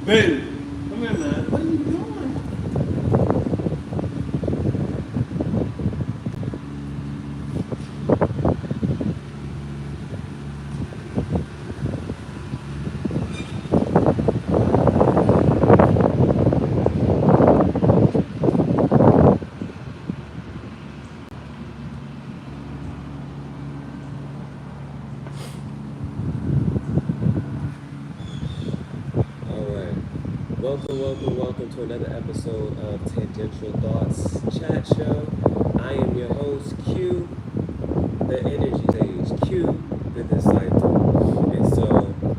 Bailee, come here, man. What are you doing? Welcome to another episode of Tangential Thoughts Chat Show. I am your host, Q, the energy sage, Q, the disciple. And so,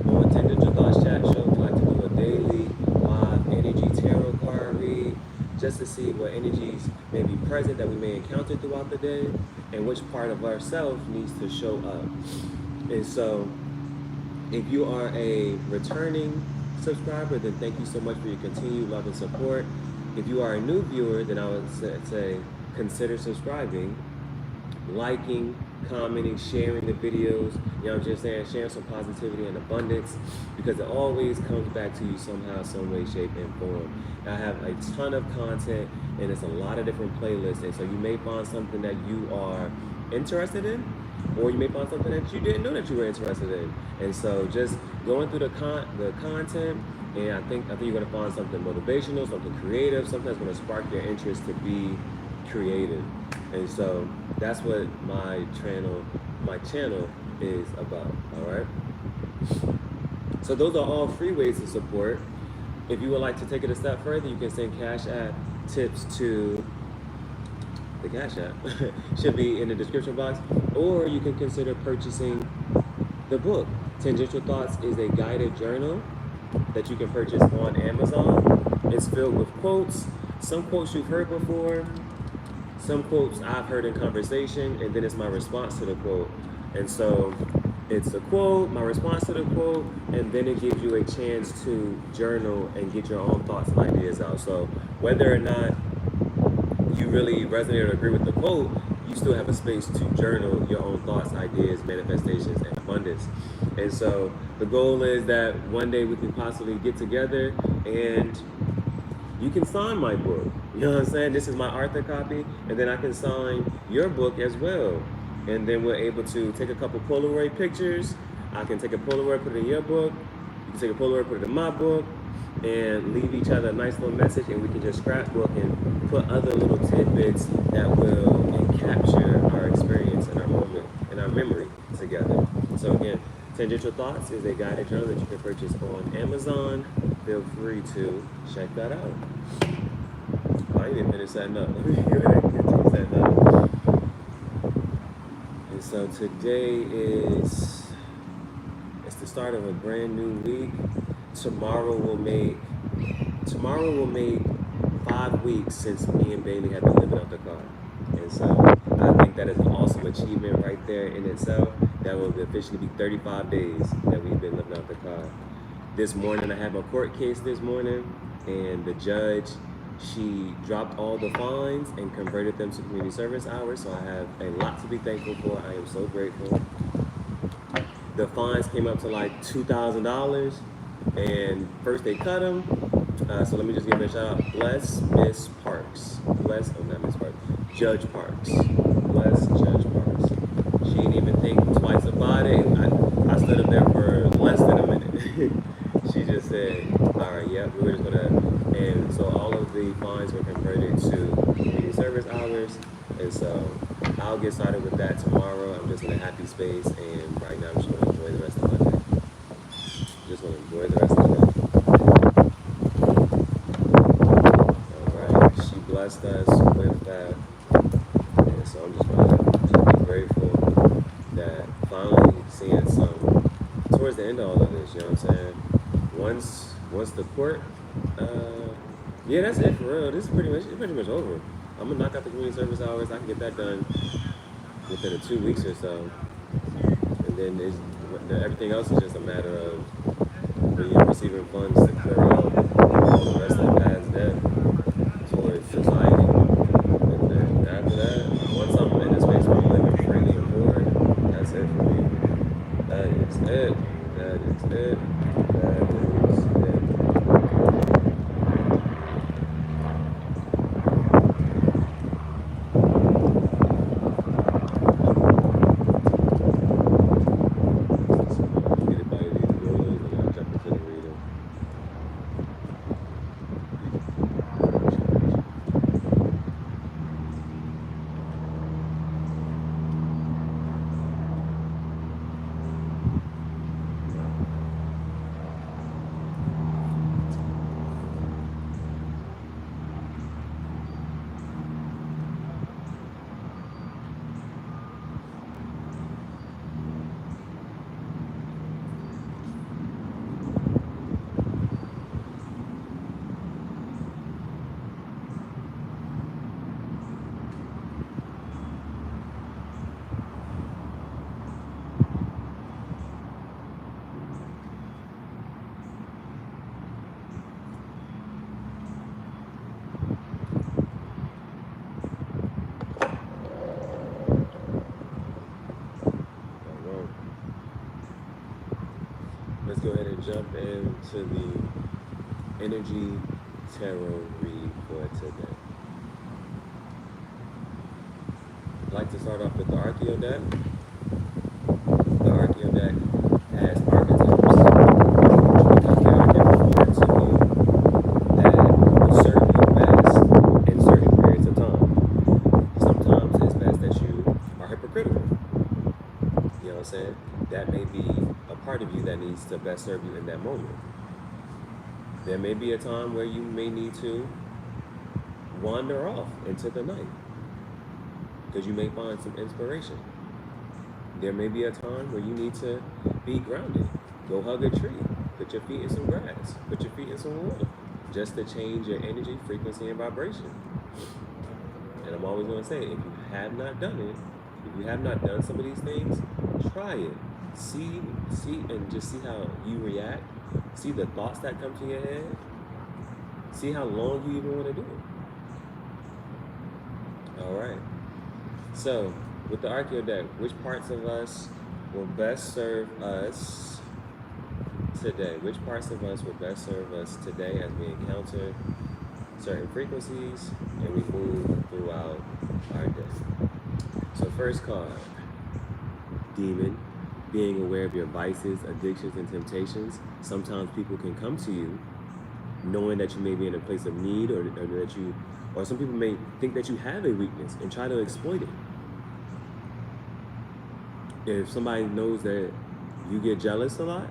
on Tangential Thoughts Chat Show, we like to do a daily live energy tarot card read just to see what energies may be present that we may encounter throughout the day and which part of ourselves needs to show up. And so, if you are a returning subscriber, then thank you so much for your continued love and support. If you are a new viewer, then I would say consider subscribing, liking, commenting, sharing the videos. You know what I'm just saying? Sharing some positivity and abundance, because it always comes back to you somehow, some way, shape, and form. I have a ton of content, and it's a lot of different playlists, and so you may find something that you are interested in, or you may find something that you didn't know that you were interested in. And so just going through the content, and I think you're going to find something motivational, something creative, something that's going to spark your interest to be creative. And so that's what my channel is about. All right. So those are all free ways to support. If you would like to take it a step further, you can send Cash App tips to the Cash App. Should be in the description box. Or you can consider purchasing the book. Tangential Thoughts is a guided journal that you can purchase on Amazon. It's filled with quotes. Some quotes you've heard before. Some quotes I've heard in conversation, and then it's my response to the quote. And so it's the quote, my response to the quote, and then it gives you a chance to journal and get your own thoughts and ideas out. So whether or not you really resonate or agree with the quote, you still have a space to journal your own thoughts, ideas, manifestations, and abundance. And so the goal is that one day we can possibly get together and you can sign my book. You know what I'm saying? This is my author copy, and then I can sign your book as well. And then we're able to take a couple Polaroid pictures. I can take a Polaroid, put it in your book. You can take a Polaroid, put it in my book, and leave each other a nice little message, and we can just scrapbook and put other little tidbits that will capture our experience and our moment and our memory together. So again, Tangential Thoughts is a guided journal that you can purchase on Amazon. Feel free to check that out. I didn't even finish setting up. Let me get to setting up. And so today is the start of a brand new week. Tomorrow will make 5 weeks since me and Bailee have been living out the car. And so I think that is an awesome achievement right there in itself. That will officially be 35 days that we've been living out the car. This morning I had my court case this morning, and the judge, she dropped all the fines and converted them to community service hours. So I have a lot to be thankful for. I am so grateful. The fines came up to like $2,000. And first they cut them. So let me just give it a shout out. Bless Miss Parks. Not Miss Parks. Judge Parks. Bless Judge Parks. She didn't even think twice about it. I stood up there for less than a minute. She just said, all right, yeah, we're just gonna, and so all of the fines were converted to community service hours. And so I'll get started with that tomorrow. I'm just in a happy space, and right now I'm just gonna enjoy the rest of my day. Just want to enjoy the rest of the day. Alright, she blessed us with that. And so I'm just going to be grateful that finally seeing some towards the end of all of this, you know what I'm saying? Once the court, yeah, that's it for real. This is pretty much over. I'm going to knock out the community service hours. I can get that done within 2 weeks or so. And then everything else is just a matter of receiving funds to clear out all the rest of the past debt towards society. And then after that, once I'm in a space where I'm living freely and forward, that's it for me. That is it. That is it. That is it. let's go ahead and jump into the energy tarot read for today. I'd like to start off with the Archeo deck. The Archeo deck has archetypes because there are different parts of you that will serve you best in certain periods of time. Sometimes it's best that you are hypocritical. You know what I'm saying? That may be a part of you that needs to best serve you in that moment. There may be a time where you may need to wander off into the night because you may find some inspiration. There may be a time where you need to be grounded. Go hug a tree. Put your feet in some grass. Put your feet in some water. Just to change your energy, frequency, and vibration. And I'm always going to say, if you have not done it, if you have not done some of these things, try it. See, and just see how you react. See the thoughts that come to your head. See how long you even want to do it. All right. So, with the Archeo deck, which parts of us will best serve us today? Which parts of us will best serve us today as we encounter certain frequencies and we move throughout our day? So, first card, Demon. Being aware of your vices, addictions, and temptations. Sometimes people can come to you knowing that you may be in a place of need or some people may think that you have a weakness and try to exploit it. If somebody knows that you get jealous a lot,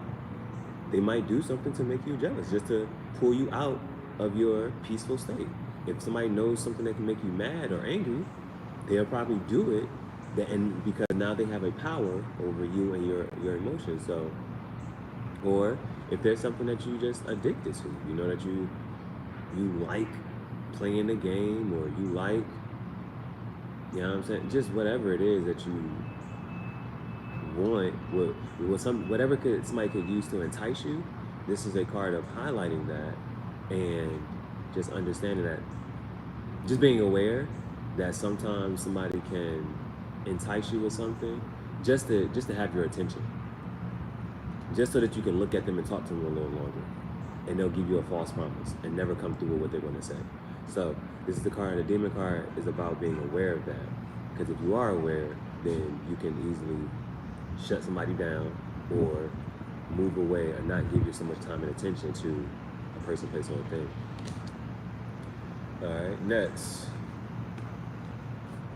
they might do something to make you jealous, just to pull you out of your peaceful state. If somebody knows something that can make you mad or angry, they'll probably do it, and because now they have a power over you and your emotions. So, or if there's something that you just addicted to, you know, that you like playing the game, or you like, you know what I'm saying, just whatever it is that you want, whatever somebody could use to entice you. This is a card of highlighting that and just understanding that, just being aware that sometimes somebody can entice you with something just to have your attention, just so that you can look at them and talk to them a little longer, and they'll give you a false promise and never come through with what they want to say. So this is the card. The Demon card is about being aware of that, because if you are aware, then you can easily shut somebody down or move away or not give you so much time and attention to a person, place, or a thing. All right, next.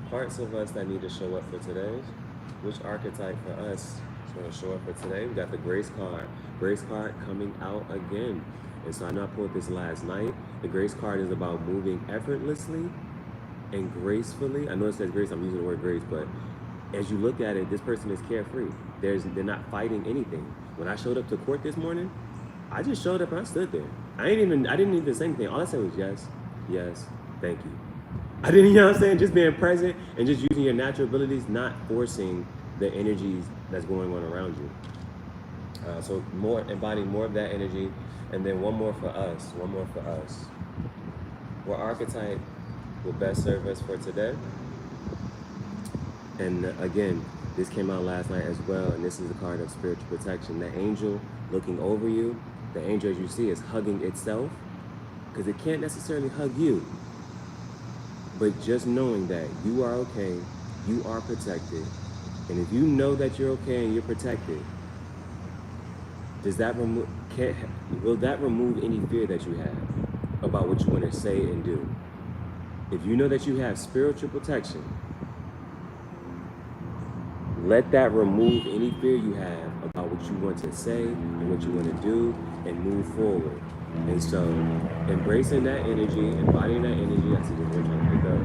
Parts of us that need to show up for today. Which archetype for us is going to show up for today? We got the Grace card. Grace card coming out again. And so I know I pulled this last night. The Grace card is about moving effortlessly and gracefully. I know it says grace, I'm using the word grace, but as you look at it, this person is carefree. They're not fighting anything. When I showed up to court this morning, I just showed up and I stood there. I didn't even say anything. All I said was yes, yes, thank you. I didn't, you know what I'm saying? Just being present and just using your natural abilities, not forcing the energies that's going on around you. So embodying more of that energy. And then one more for us. What archetype will best serve us for today? And again, this came out last night as well, and this is a card of spiritual protection. The angel looking over you, the angel as you see is hugging itself, because it can't necessarily hug you. But just knowing that you are okay, you are protected, and if you know that you're okay and you're protected, will that remove any fear that you have about what you want to say and do? If you know that you have spiritual protection, let that remove any fear you have about what you want to say and what you want to do and move forward. And so, embracing that energy, embodying that energy, I see this one trying to pick up.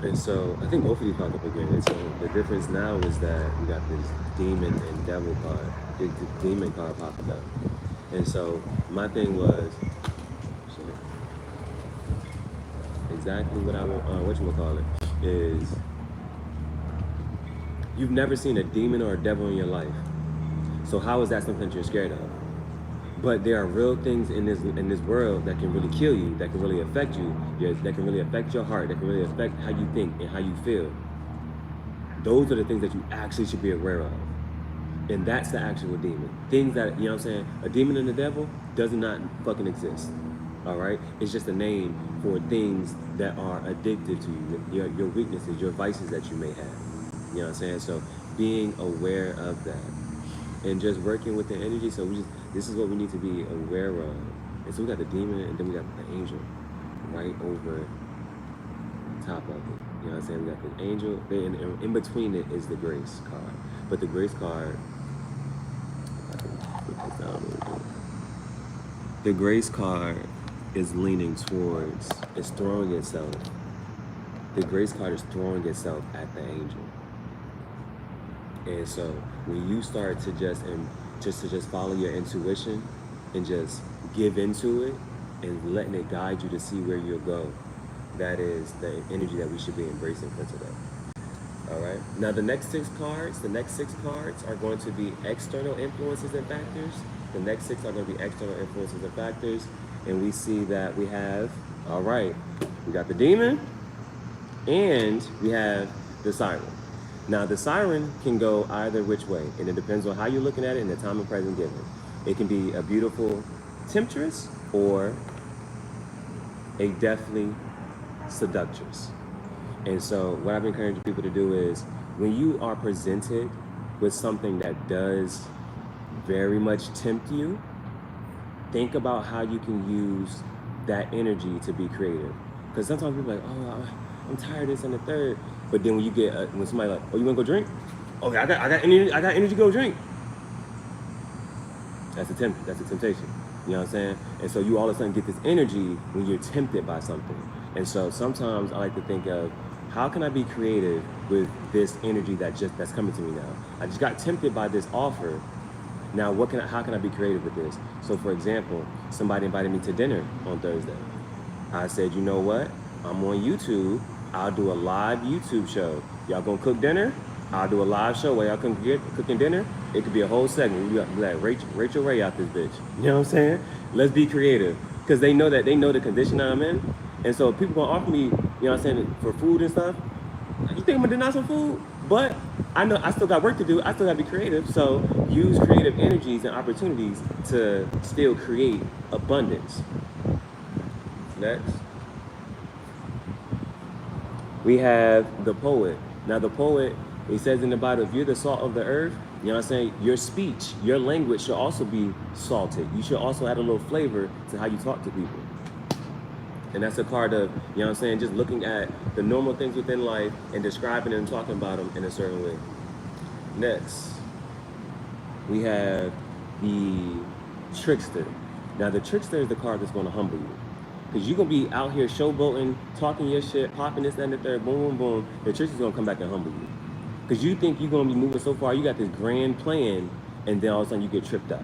And so, I think both of these popped up again. And so, the difference now is that we got this demon and devil card. The demon card popped up. And so, my thing was, exactly what is you've never seen a demon or a devil in your life. So how is that something that you're scared of? But there are real things in this world that can really kill you, that can really affect you, that can really affect your heart, that can really affect how you think and how you feel. Those are the things that you actually should be aware of. And that's the actual demon. Things that, you know what I'm saying? A demon and the devil does not fucking exist. All right? It's just a name for things that are addictive to you, your weaknesses, your vices that you may have. You know what I'm saying? So being aware of that and just working with the energy. So this is what we need to be aware of. And so we got the demon and then we got the angel right over top of it. You know what I'm saying? We got the angel, and in between it is the grace card. But the grace card, I can put this down a little bit. The grace card is leaning towards, it's throwing itself. The grace card is throwing itself at the angel. And so when you start to just follow your intuition and just give into it and letting it guide you to see where you'll go, that is the energy that we should be embracing for today. All right. Now the next six cards are going to be external influences and factors. The next six are going to be external influences and factors. And we see that we have, all right, we got the demon and we have the siren. Now the siren can go either which way, and it depends on how you're looking at it and the time and present given. It can be a beautiful temptress or a deathly seductress. And so what I've encouraged people to do is when you are presented with something that does very much tempt you, think about how you can use that energy to be creative. Because sometimes people are like, oh, I'm tired of this and the third. But then when you get, when somebody like, oh, you wanna go drink? Okay, I got energy to go drink. That's a temptation. You know what I'm saying? And so you all of a sudden get this energy when you're tempted by something. And so sometimes I like to think of, how can I be creative with this energy that's coming to me now? I just got tempted by this offer. Now how can I be creative with this? So for example, somebody invited me to dinner on Thursday. I said, you know what? I'm on YouTube. I'll do a live YouTube show. Y'all gonna cook dinner? I'll do a live show where y'all cooking dinner. It could be a whole segment. We got like Rachel Ray out this bitch. You know what I'm saying? Let's be creative. Because they know the condition I'm in. And so people gonna offer me, you know what I'm saying, for food and stuff. You think I'm gonna deny some food? But I know I still got work to do. I still gotta be creative. So use creative energies and opportunities to still create abundance. Next. We have the poet. Now the poet, he says in the Bible, if you're the salt of the earth, you know what I'm saying, your speech, your language should also be salted. You should also add a little flavor to how you talk to people. And that's a card of, you know what I'm saying, just looking at the normal things within life and describing and talking about them in a certain way. Next, we have the trickster. Now the trickster is the card that's gonna humble you. Because you're going to be out here showboating, talking your shit, popping this, that, and the third, boom, boom, boom. The trickster's going to come back and humble you. Because you think you're going to be moving so far, you got this grand plan, and then all of a sudden you get tripped up.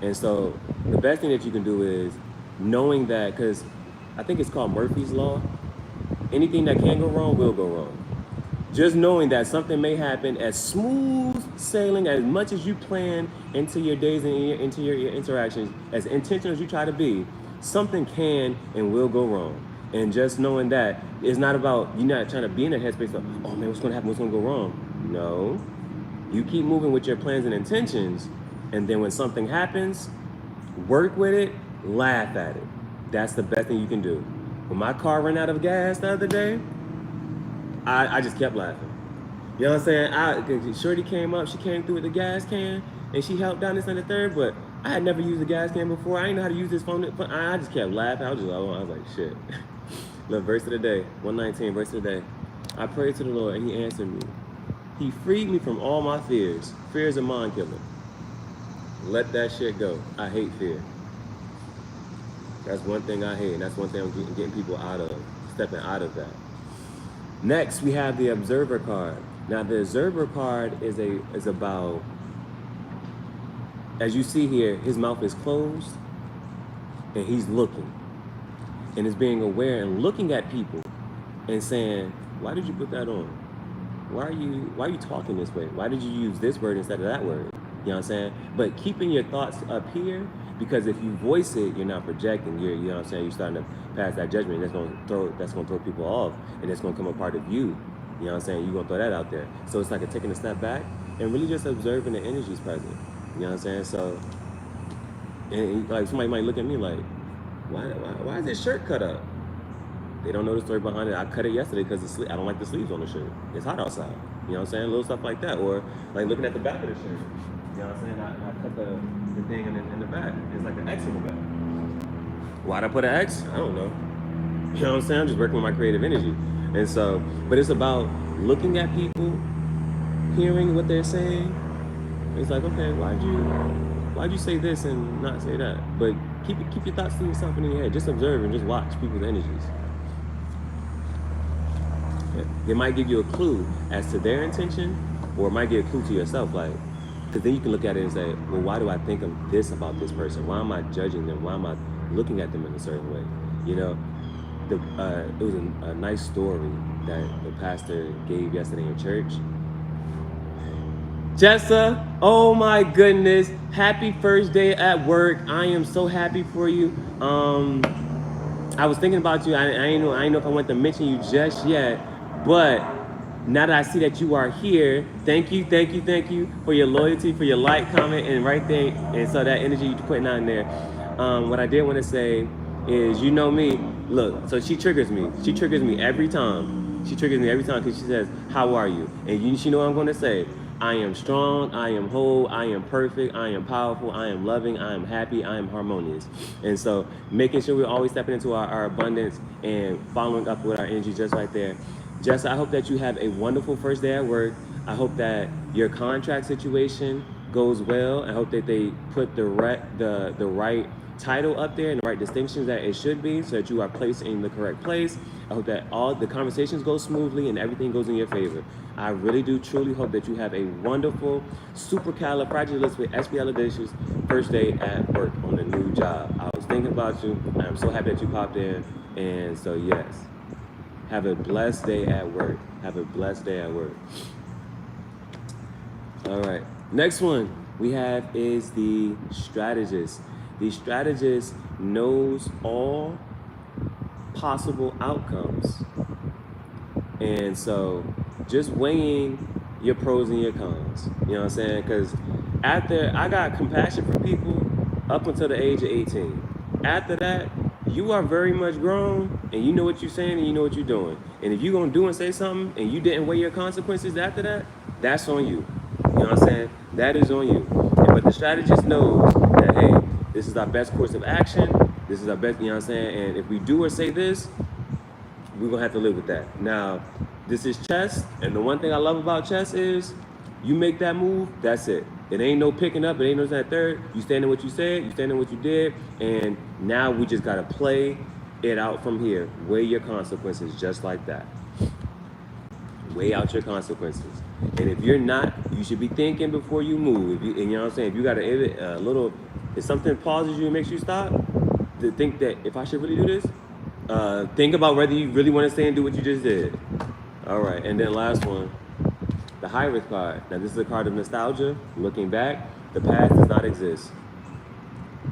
And so the best thing that you can do is knowing that, because I think it's called Murphy's Law, anything that can go wrong will go wrong. Just knowing that something may happen as smooth sailing, as much as you plan into your days and into your interactions, as intentional as you try to be, something can and will go wrong. And just knowing that it's not about, you're not trying to be in a headspace of, oh man, what's gonna happen, what's gonna go wrong? No, you keep moving with your plans and intentions, and then when something happens, work with it, laugh at it. That's the best thing you can do. When my car ran out of gas the other day, I just kept laughing. You know what I'm saying? Shorty came up, she came through with the gas can, and she helped down this and the third, but I had never used a gas can before. I didn't know how to use this phone. I just kept laughing. I was like, shit. Look, verse of the day, 119, verse of the day. I prayed to the Lord and he answered me. He freed me from all my fears. Fear is a mind killer. Let that shit go. I hate fear. That's one thing I hate, and that's one thing I'm getting people out of, stepping out of that. Next, we have the observer card. Now, the observer card is about, as you see here, his mouth is closed and he's looking and is being aware and looking at people and saying, why did you put that on? Why are you talking this way? Why did you use this word instead of that word? You know what I'm saying? But keeping your thoughts up here, because if you voice it, you're not projecting. You know what I'm saying? You're starting to pass that judgment. That's gonna throw people off, and it's gonna come a part of you. You You know what I'm saying? You're gonna throw that out there. So it's like taking a step back and really just observing the energies present. You know what I'm saying? So, and like somebody might look at me like, why is this shirt cut up? They don't know the story behind it. I cut it yesterday because I don't like the sleeves on the shirt. It's hot outside. You know what I'm saying? Little stuff like that. Or like looking at the back of the shirt. You know what I'm saying? I cut the thing in the back. It's like an X in the back. Why'd I put an X? I don't know. You know what I'm saying? I'm just working with my creative energy. And so, but it's about looking at people, hearing what they're saying. It's like, okay, why'd you say this and not say that? But keep your thoughts to yourself in your head. Just observe and just watch people's energies. It might give you a clue as to their intention, or it might give a clue to yourself, like, because then you can look at it and say, well, why do I think of this about this person? Why am I judging them? Why am I looking at them in a certain way? You know, it was a nice story that the pastor gave yesterday in church. Jessa, oh my goodness, happy first day at work. I am so happy for you. I was thinking about you. I ain't know if I want to mention you just yet, but now that I see that you are here, thank you for your loyalty, for your like, comment, and right there, and so that energy you're putting out in there. What I did want to say is, you know me, look, so she triggers me every time. She triggers me every time because she says, how are you? And she know what I'm going to say. I am strong, I am whole, I am perfect, I am powerful, I am loving, I am happy, I am harmonious. And so making sure we're always stepping into our abundance and following up with our energy just right there. Jess, I hope that you have a wonderful first day at work. I hope that your contract situation goes well. I hope that they put the right title up there and the right distinctions that it should be so that you are placed in the correct place. I hope that all the conversations go smoothly and everything goes in your favor. I really do truly hope that you have a wonderful, supercalifragilisticexpialidocious first day at work on the new job. I was thinking about you. I'm so happy that you popped in. And so, yes, have a blessed day at work. Have a blessed day at work. All right. Next one we have is the strategist. The strategist knows all possible outcomes. And so just weighing your pros and your cons. You know what I'm saying? Because after I got compassion for people up until the age of 18. After that, you are very much grown and you know what you're saying and you know what you're doing. And if you're going to do and say something and you didn't weigh your consequences after that, that's on you. You know what I'm saying? That is on you. But the strategist knows that, hey, this is our best course of action. This is our best, you know what I'm saying? And if we do or say this, we're going to have to live with that. Now, this is chess. And the one thing I love about chess is you make that move, that's it. It ain't no picking up. It ain't no that third. You stand in what you said. You stand in what you did. And now we just got to play it out from here. Weigh your consequences just like that. Weigh out your consequences. And if you're not, you should be thinking before you move. And you know what I'm saying? If you got a little, if something pauses you and makes you stop, to think that if I should really do this, think about whether you really want to stay and do what you just did. All right, and then last one, the high risk card. Now this is a card of nostalgia. Looking back, the past does not exist.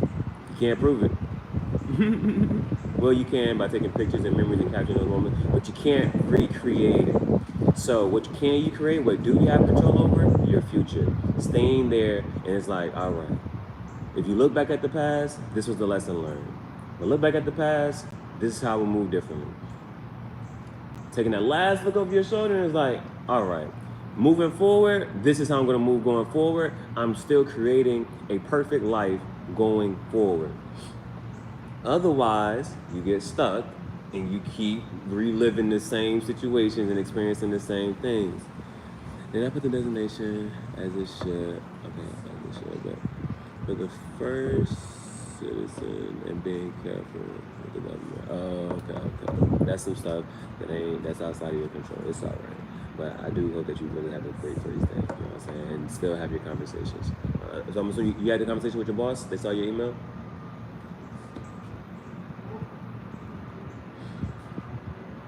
You can't prove it. Well, you can by taking pictures and memories and capturing those moments, but you can't recreate it. So what can you create? What do you have control over? Your future. Staying there, and it's like, all right. If you look back at the past, this was the lesson learned. But look back at the past, this is how we'll move differently. Taking that last look over your shoulder, and it's like, all right. Moving forward, this is how I'm going to move going forward. I'm still creating a perfect life going forward. Otherwise, you get stuck and you keep reliving the same situations and experiencing the same things. Then I put the designation as it should. Okay, as it should. But for the first citizen and being careful with the government. Oh, okay. That's some stuff that's outside of your control. It's all right. But I do hope that you really have a great first day, you know what I'm saying, and still have your conversations. So I'm assuming you had the conversation with your boss? They saw your email?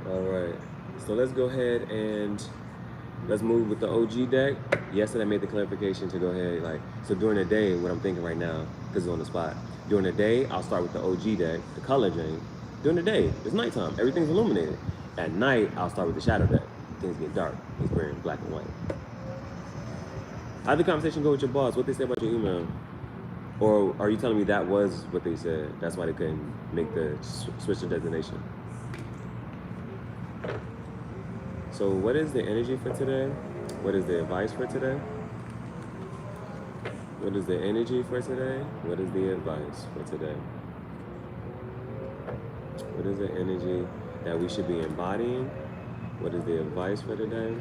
All right. So let's go ahead and let's move with the OG deck. Yesterday I made the clarification to go ahead, so during the day, what I'm thinking right now, because it's on the spot, during the day, I'll start with the OG deck, the color Jane. During the day, it's nighttime, everything's illuminated. At night, I'll start with the shadow deck. things get dark. It's wearing black and white. How'd the conversation go with your boss? What they say about your email? Or are you telling me that was what they said? That's why they couldn't make the switch of designation. So what is the energy for today? What is the advice for today? What is the energy for today? What is the advice for today? What is the energy that we should be embodying? What is the advice for today?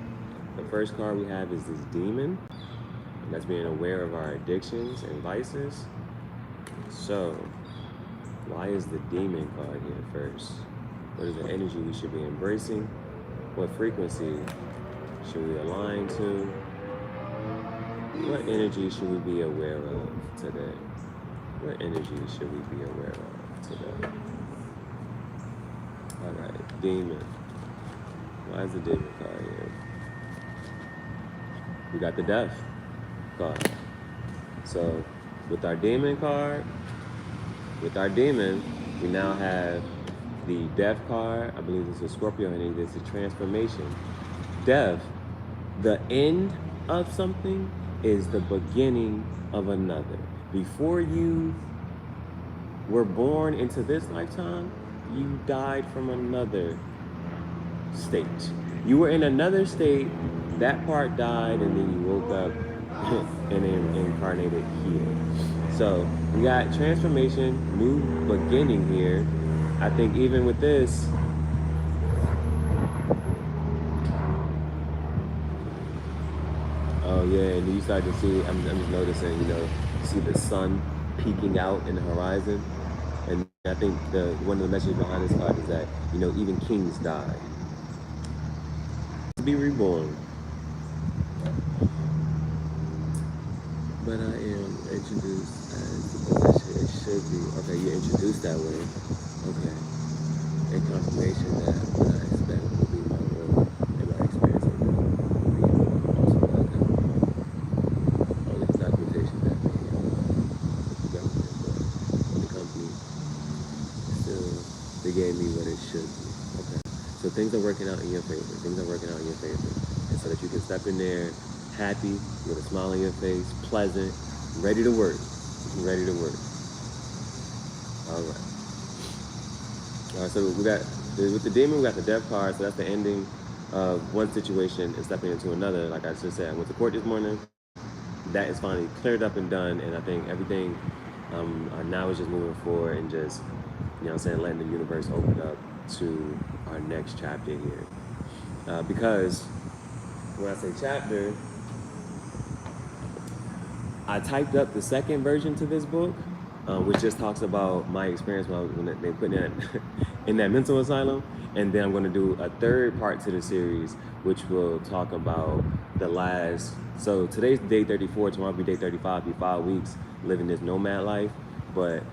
The first card we have is this demon. And that's being aware of our addictions and vices. So, why is the demon card here first? What is the energy we should be embracing? What frequency should we align to? What energy should we be aware of today? What energy should we be aware of today? All right, demon. Why is the demon card here? We got the death card. So with our demon card, with our demon, we now have the death card. I believe this is Scorpio energy. This is transformation. Death, the end of something, is the beginning of another. Before you were born into this lifetime, you died from another state. You were in another state, that part died, and then you woke up and incarnated here. So we got transformation, new beginning here. I think even with this, oh yeah, and you start to see, I'm just noticing, you see the sun peeking out in the horizon. And I think one of the messages behind this card is that, even kings die. To be reborn. But I am introduced as the position it should be. Okay, you're introduced that way. Okay. And confirmation that what I expect will be my role and my experience will be also welcome. Only documentation that the government or the company still, they gave me what it should be. Okay. So things are working out in your favor. Things are working out in your favor. And so that you can step in there happy, with a smile on your face, pleasant, ready to work. Ready to work. All right. All right, so we got, with the demon, we got the death card, so that's the ending of one situation and stepping into another. Like I just said, I went to court this morning. That is finally cleared up and done, and I think everything now is just moving forward and just, letting the universe open up to our next chapter here. Because when I say chapter, I typed up the second version to this book, which just talks about my experience when they put me in that mental asylum. And then I'm going to do a third part to the series, which will talk about the last. So today's day 34, tomorrow will be day 35, be 5 weeks living this nomad life. But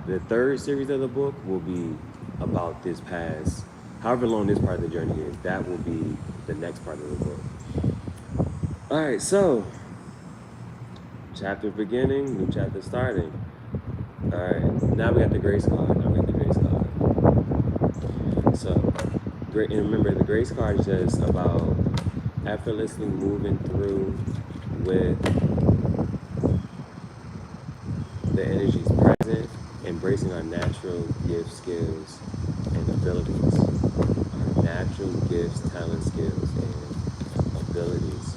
the third series of the book will be about this past, however long this part of the journey is, that will be the next part of the book. All right, so chapter beginning, new chapter starting. All right, now we got the grace card. So, great, and remember, the grace card is just about effortlessly moving through with the energies present, embracing our natural gifts, skills, and abilities. Our natural gifts, talent, skills, and abilities.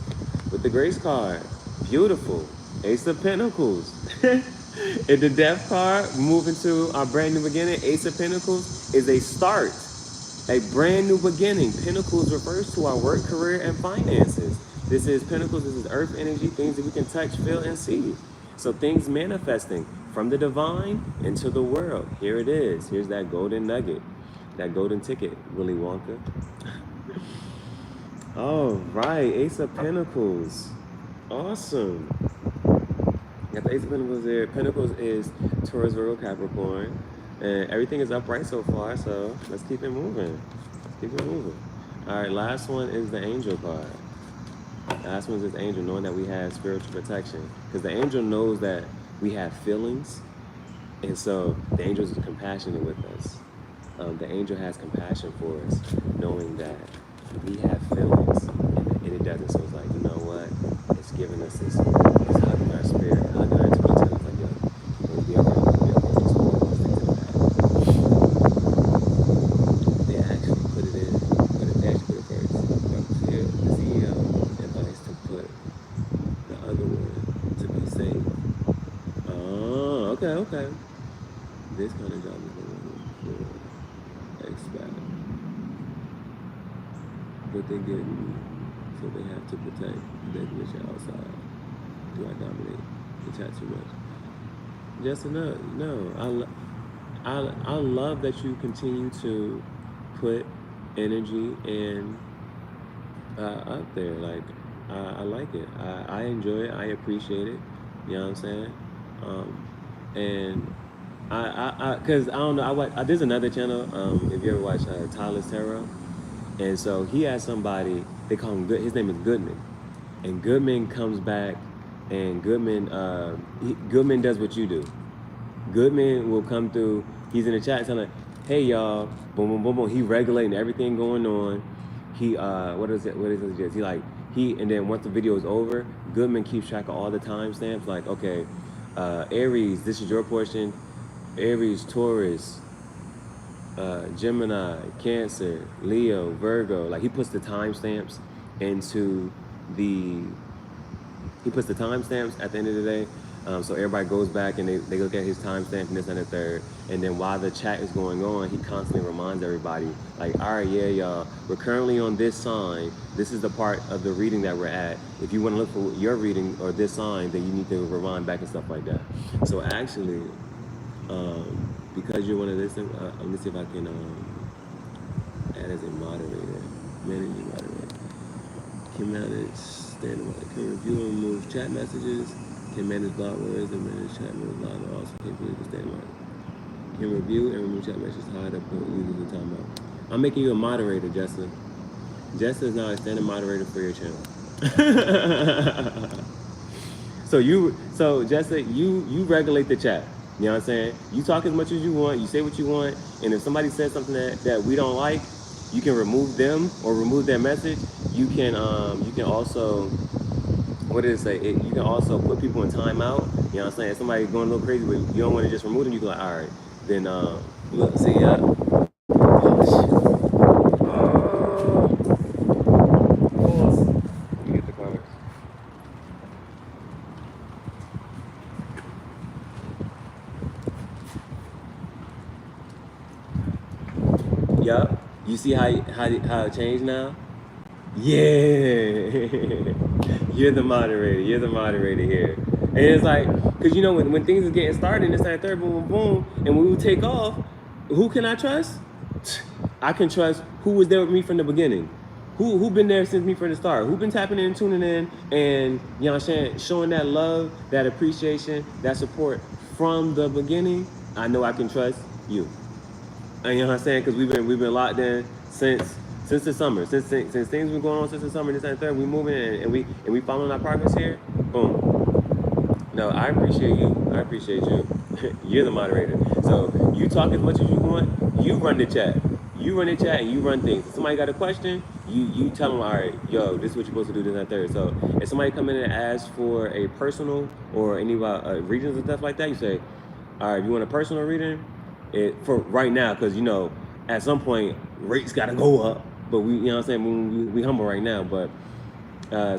With the grace card, beautiful. Ace of Pentacles. And the death card, moving to our brand new beginning. Ace of Pentacles is a start, a brand new beginning. Pentacles refers to our work, career, and finances. This is Pentacles, this is earth energy, things that we can touch, feel, and see. So things manifesting from the divine into the world. Here it is. Here's that golden nugget, that golden ticket, Willy Wonka. All right, Ace of Pentacles. Awesome. Got the Ace of Pentacles there. Pentacles is Taurus, Virgo, Capricorn. And everything is upright so far, so let's keep it moving. All right, last one is the angel card. Last one is this angel, knowing that we have spiritual protection. Because the angel knows that we have feelings, and so the angel is compassionate with us. The angel has compassion for us, knowing that we have feelings, and it doesn't. So it's like, you know what? It's giving us this hugging our spirit, hugging our into each other. It's like, yo, we'll be alright, we'll be alright. So we'll stick to the path. They actually put it in, they actually put it first. Here, the CEO advice to put the other one to be safe. Oh, okay. This kind of job is the one for expect. But they get me, so they have to protect their condition outside. Do I dominate the chat too much? Just enough. No, I love that you continue to put energy and out there. Like I like it. I enjoy it. I appreciate it. You know what I'm saying? And cause I don't know. There's another channel. If you ever watch Tyler's Tarot, and so he has somebody. They call him Good. His name is Goodman, and Goodman comes back, and Goodman does what you do. Goodman will come through. He's in the chat telling, "Hey y'all, boom, boom, boom, boom." He regulating everything going on. He what is it? And then once the video is over, Goodman keeps track of all the timestamps. Like, okay, Aries, this is your portion. Aries, Taurus, Gemini, Cancer, Leo, Virgo. Like he puts the timestamps into the. He puts the timestamps at the end of the day. So everybody goes back and they look at his timestamp and this and the third. And then while the chat is going on, he constantly reminds everybody, like, all right, yeah, y'all, we're currently on this sign. This is the part of the reading that we're at. If you want to look for your reading or this sign, then you need to rewind back and stuff like that. So actually, because you're one of this, let me see if I can add as a moderator, manage moderator. Can manage standby, can review and remove chat messages, can manage block words and manage chat messages block, also capable of standby. Can review and remove chat messages, hide up, put users in timeout. I'm making you a moderator, Jessa. Jessa is now a standing moderator for your channel. So Jessa, you regulate the chat. You know what I'm saying? You talk as much as you want, you say what you want, and if somebody says something that we don't like, you can remove them or remove their message. You can also, what did it say? You can also put people in timeout. You know what I'm saying? If somebody's going a little crazy, but you don't want to just remove them, you can like, all right, then look, see, let me get the comics. Yup. You see how it changed now? Yeah. You're the moderator here. And it's like, because you know, when things are getting started, and it's like third, boom, boom, boom, and when we take off, who can I trust? I can trust who was there with me from the beginning. Who been there since me from the start? Who been tapping in, tuning in, and you know what I'm saying, showing that love, that appreciation, that support from the beginning? I know I can trust you. And you know what I'm saying? Because we've been locked in since the summer. Since things been going on since the summer, this and third, we moving in, and we following our progress here. Boom. No, I appreciate you. You're the moderator. So you talk as much as you want. You run the chat. You run the chat and you run things. If somebody got a question, you tell them, all right, yo, this is what you're supposed to do, this and third. So if somebody come in and asks for a personal or any readings and stuff like that, you say, all right, if you want a personal reading, for right now, because you know, at some point rates gotta go up. But we, you know what I'm saying, we humble right now. But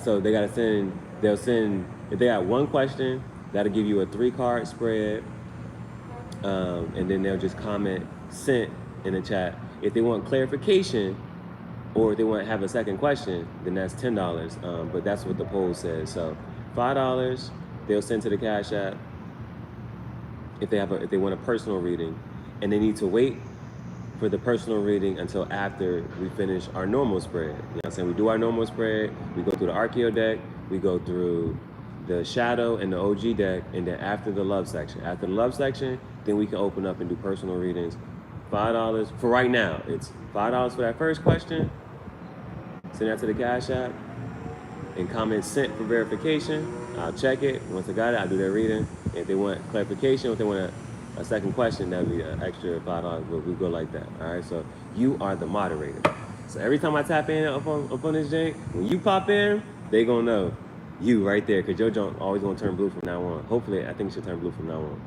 so they gotta send. They'll send if they got one question. That'll give you a 3-card spread, and then they'll just comment sent in the chat. If they want clarification, or if they want to have a second question, then that's $10. But that's what the poll says. So $5 they'll send to the Cash App if they want a personal reading, and they need to wait for the personal reading until after we finish our normal spread. You know what I'm saying? We do our normal spread, we go through the Archeo deck, we go through the Shadow and the OG deck, and then after the love section. After the love section, then we can open up and do personal readings. $5 for right now. It's $5 for that first question. Send that to the Cash App and comment sent for verification. I'll check it. Once I got it, I'll do their reading. If they want clarification, if they want a second question, that'd be an extra $5, but we go like that. All right, so you are the moderator. So every time I tap in up on this jank, when you pop in, they gonna know you right there, cause your junk always gonna turn blue from now on. Hopefully, I think it should turn blue from now on.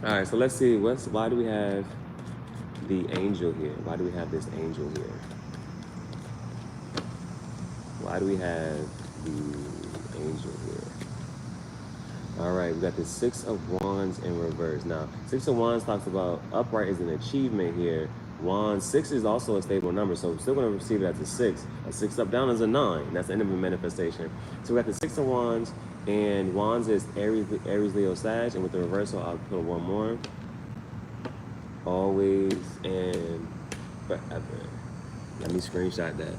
All right, so let's see. Why do we have the angel here? Why do we have this angel here? Why do we have the angel here? All right, we got the Six of Wands in reverse. Now, Six of Wands talks about upright is an achievement here. Wands, 6 is also a stable number, so we're still going to receive it as a 6. A 6 up down is a 9. That's the end of a manifestation. So we got the 6 of Wands, and Wands is Aries, Leo, Sag, and with the reversal, I'll put one more. Always and forever. Let me screenshot that.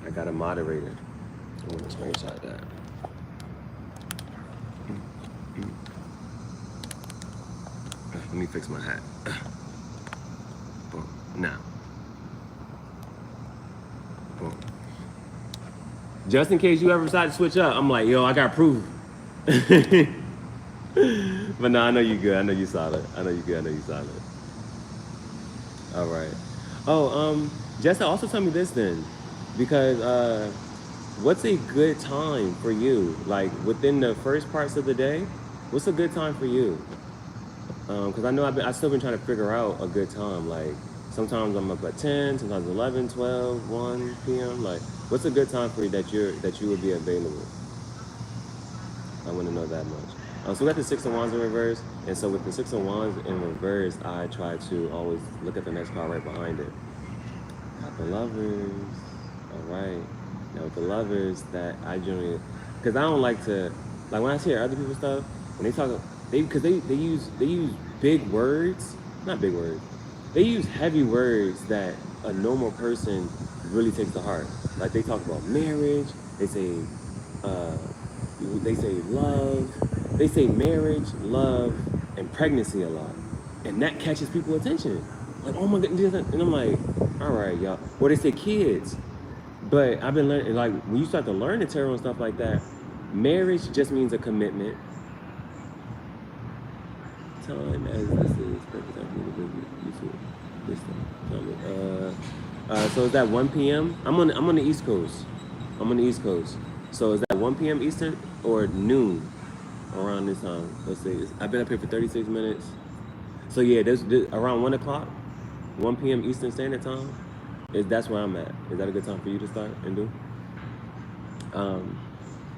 I got a moderator. I'm going to screenshot that. Let me fix my hat. Boom. Now. Boom. Just in case you ever decide to switch up, I'm like, yo, I got proof. But no, I know you good. I know you solid. I know you good. I know you solid. All right. Oh, Jessica, also tell me this then, because what's a good time for you? Like within the first parts of the day, what's a good time for you? Because I know I've still been trying to figure out a good time. Like sometimes I'm up at 10, sometimes 11, 12, 1 p.m. Like what's a good time for you that you would be available? I want to know that much. So we got the Six of Wands in reverse, and so with the Six of Wands in reverse, I try to always look at the next card right behind it. Got the Lovers. All right. Now with the Lovers, that I generally, because I don't like to, like when I hear other people's stuff, when they talk, because they use big words, not big words, they use heavy words that a normal person really takes to heart. Like they talk about marriage, they say love, they say marriage, love, and pregnancy a lot, and that catches people's attention. Like, oh my goodness, and I'm like, all right, y'all. Or they say kids, but I've been learning, like when you start to learn the tarot and stuff like that, marriage just means a commitment. Time as this is perfect time for me to YouTube this thing. So is that 1 p.m.? I'm on the East Coast. I'm on the East Coast. So is that 1 p.m. Eastern or noon around this time? Let's see. I've been up here for 36 minutes. So yeah, there's around 1 o'clock, 1 p.m. Eastern Standard Time. That's where I'm at. Is that a good time for you to start and do?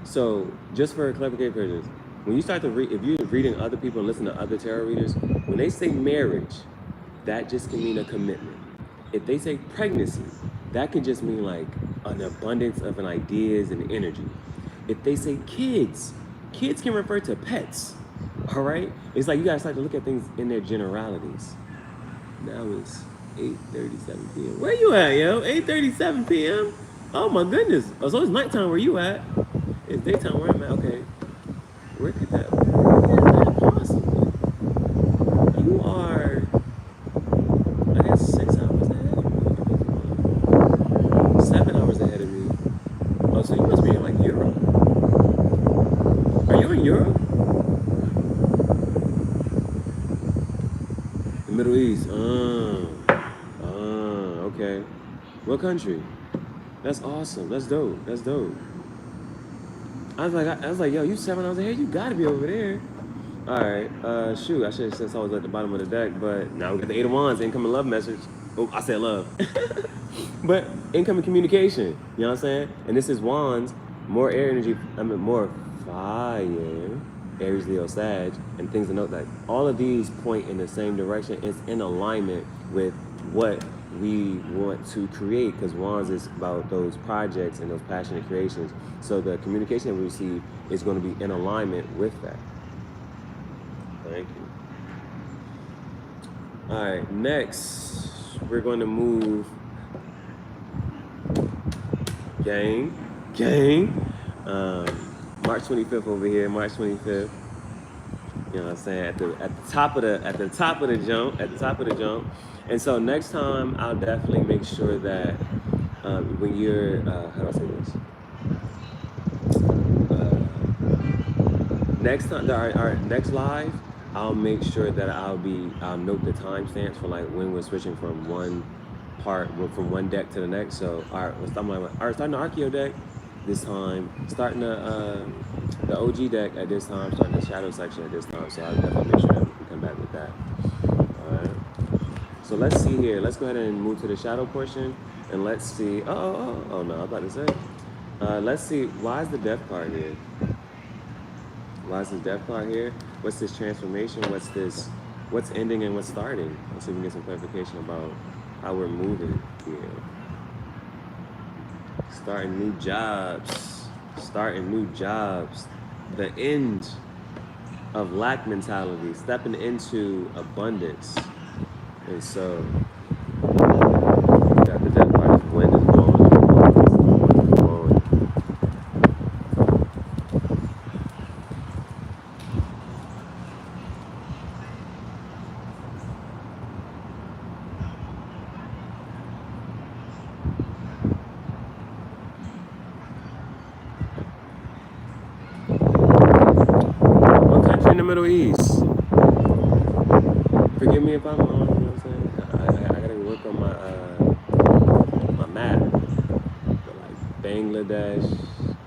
So just for clarification purposes, when you start to read, if you're reading other people and listen to other tarot readers, when they say marriage, that just can mean a commitment. If they say pregnancy, that can just mean like an abundance of ideas and energy. If they say kids, kids can refer to pets, all right? It's like you gotta start to look at things in their generalities. Now it's 8:37 p.m. Where you at, yo? 8:37 p.m.? Oh my goodness. Oh, so it's nighttime where you at. It's daytime where I'm at, okay. Where could that possibly? You are, I guess, 6 hours ahead of me. 7 hours ahead of me. Oh, so you must be in like Europe. Are you in Europe? The Middle East. Okay. What country? That's awesome. That's dope. That's dope. I was like, yo, you 7 hours ahead. You gotta be over there. All right. Shoot, I should have said I was at the bottom of the deck, but now we got the Eight of Wands, incoming love message. Oh, I said love. But incoming communication. You know what I'm saying? And this is Wands, more air energy. I mean, more fire. Aries, Leo, Sag, and things to note that all of these point in the same direction. It's in alignment with what we want to create, because Wands is about those projects and those passionate creations. So the communication that we receive is going to be in alignment with that. Thank you. All right, next we're going to move, gang. March 25th over here, March 25th. You know what I'm saying? At the top of the jump. And so next time I'll definitely make sure that when you're how do I say this? Next time, our next live, I'll make sure that I'll note the timestamps for like when we're switching from one part from one deck to the next. So, all right, starting the Archeo deck this time, starting the OG deck at this time, starting the Shadow section at this time. So I'll definitely make sure that we can come back with that. All right. So let's see here. Let's go ahead and move to the Shadow portion, and let's see. Oh no, I was about to say. Let's see. Why is the Death card here? Why is this Death card here? What's this transformation? What's this? What's ending and what's starting? Let's see if we can get some clarification about how we're moving here. Starting new jobs. Starting new jobs. The end of lack mentality. Stepping into abundance. And so, got the Death card. This wind is blowing. In the Middle East. Forgive me if I'm wrong, you know what I'm saying? I gotta work on my map. But like Bangladesh,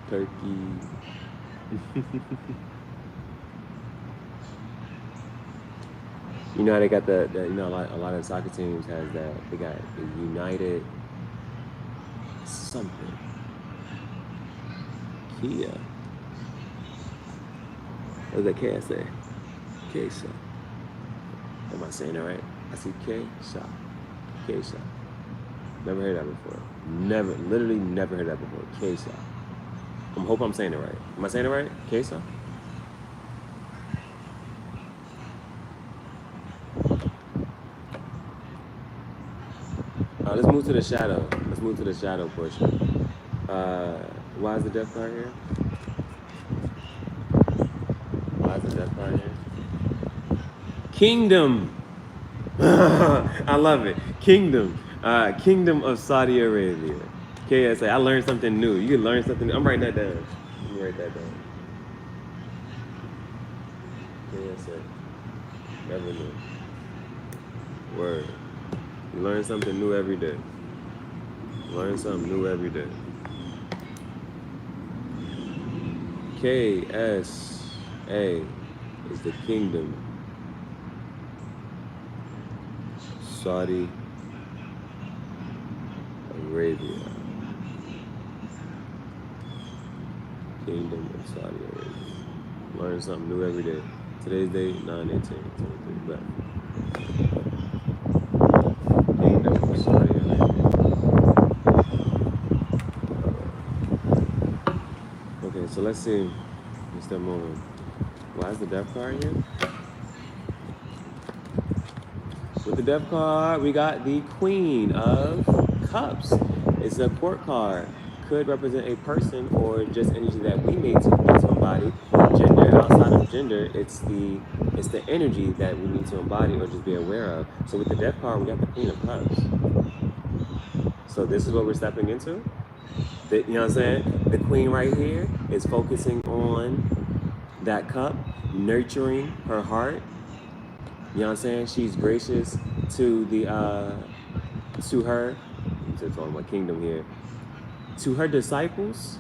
Turkey. You know how they got the you know, a lot of soccer teams has that. They got the United something. Kia. What does that K say? K-Shop. Am I saying that right? I see K-Shop. K-Shop. Never heard that before. Literally never heard that before. K-Shop. I hope I'm saying it right. Am I saying it right? K-Shop? Let's move to the shadow. Let's move to the shadow portion. Why is the Death card here? Why is the Death card here? Kingdom. I love it. Kingdom. Kingdom of Saudi Arabia. KSA. I learned something new. You can learn something new. I'm writing that down. Let me write that down. KSA. Never knew. Word. You learn something new every day. Learn something new every day. KSA is the kingdom. Saudi Arabia. Kingdom of Saudi Arabia. Learn something new every day. Today's date, 9/18/23. Back. Kingdom of Saudi Arabia. Okay, so let's see. Let's step moving. Why is the Death card here? With the Death card, we got the Queen of Cups. It's a court card. Could represent a person or just energy that we need to embody. Gender, outside of gender, it's the energy that we need to embody or just be aware of. So with the Death card, we got the Queen of Cups. So this is what we're stepping into. You know what I'm saying? The Queen right here is focusing on that cup, nurturing her heart. You know what I'm saying? She's gracious to the to her. I'm talking about kingdom here. To her disciples,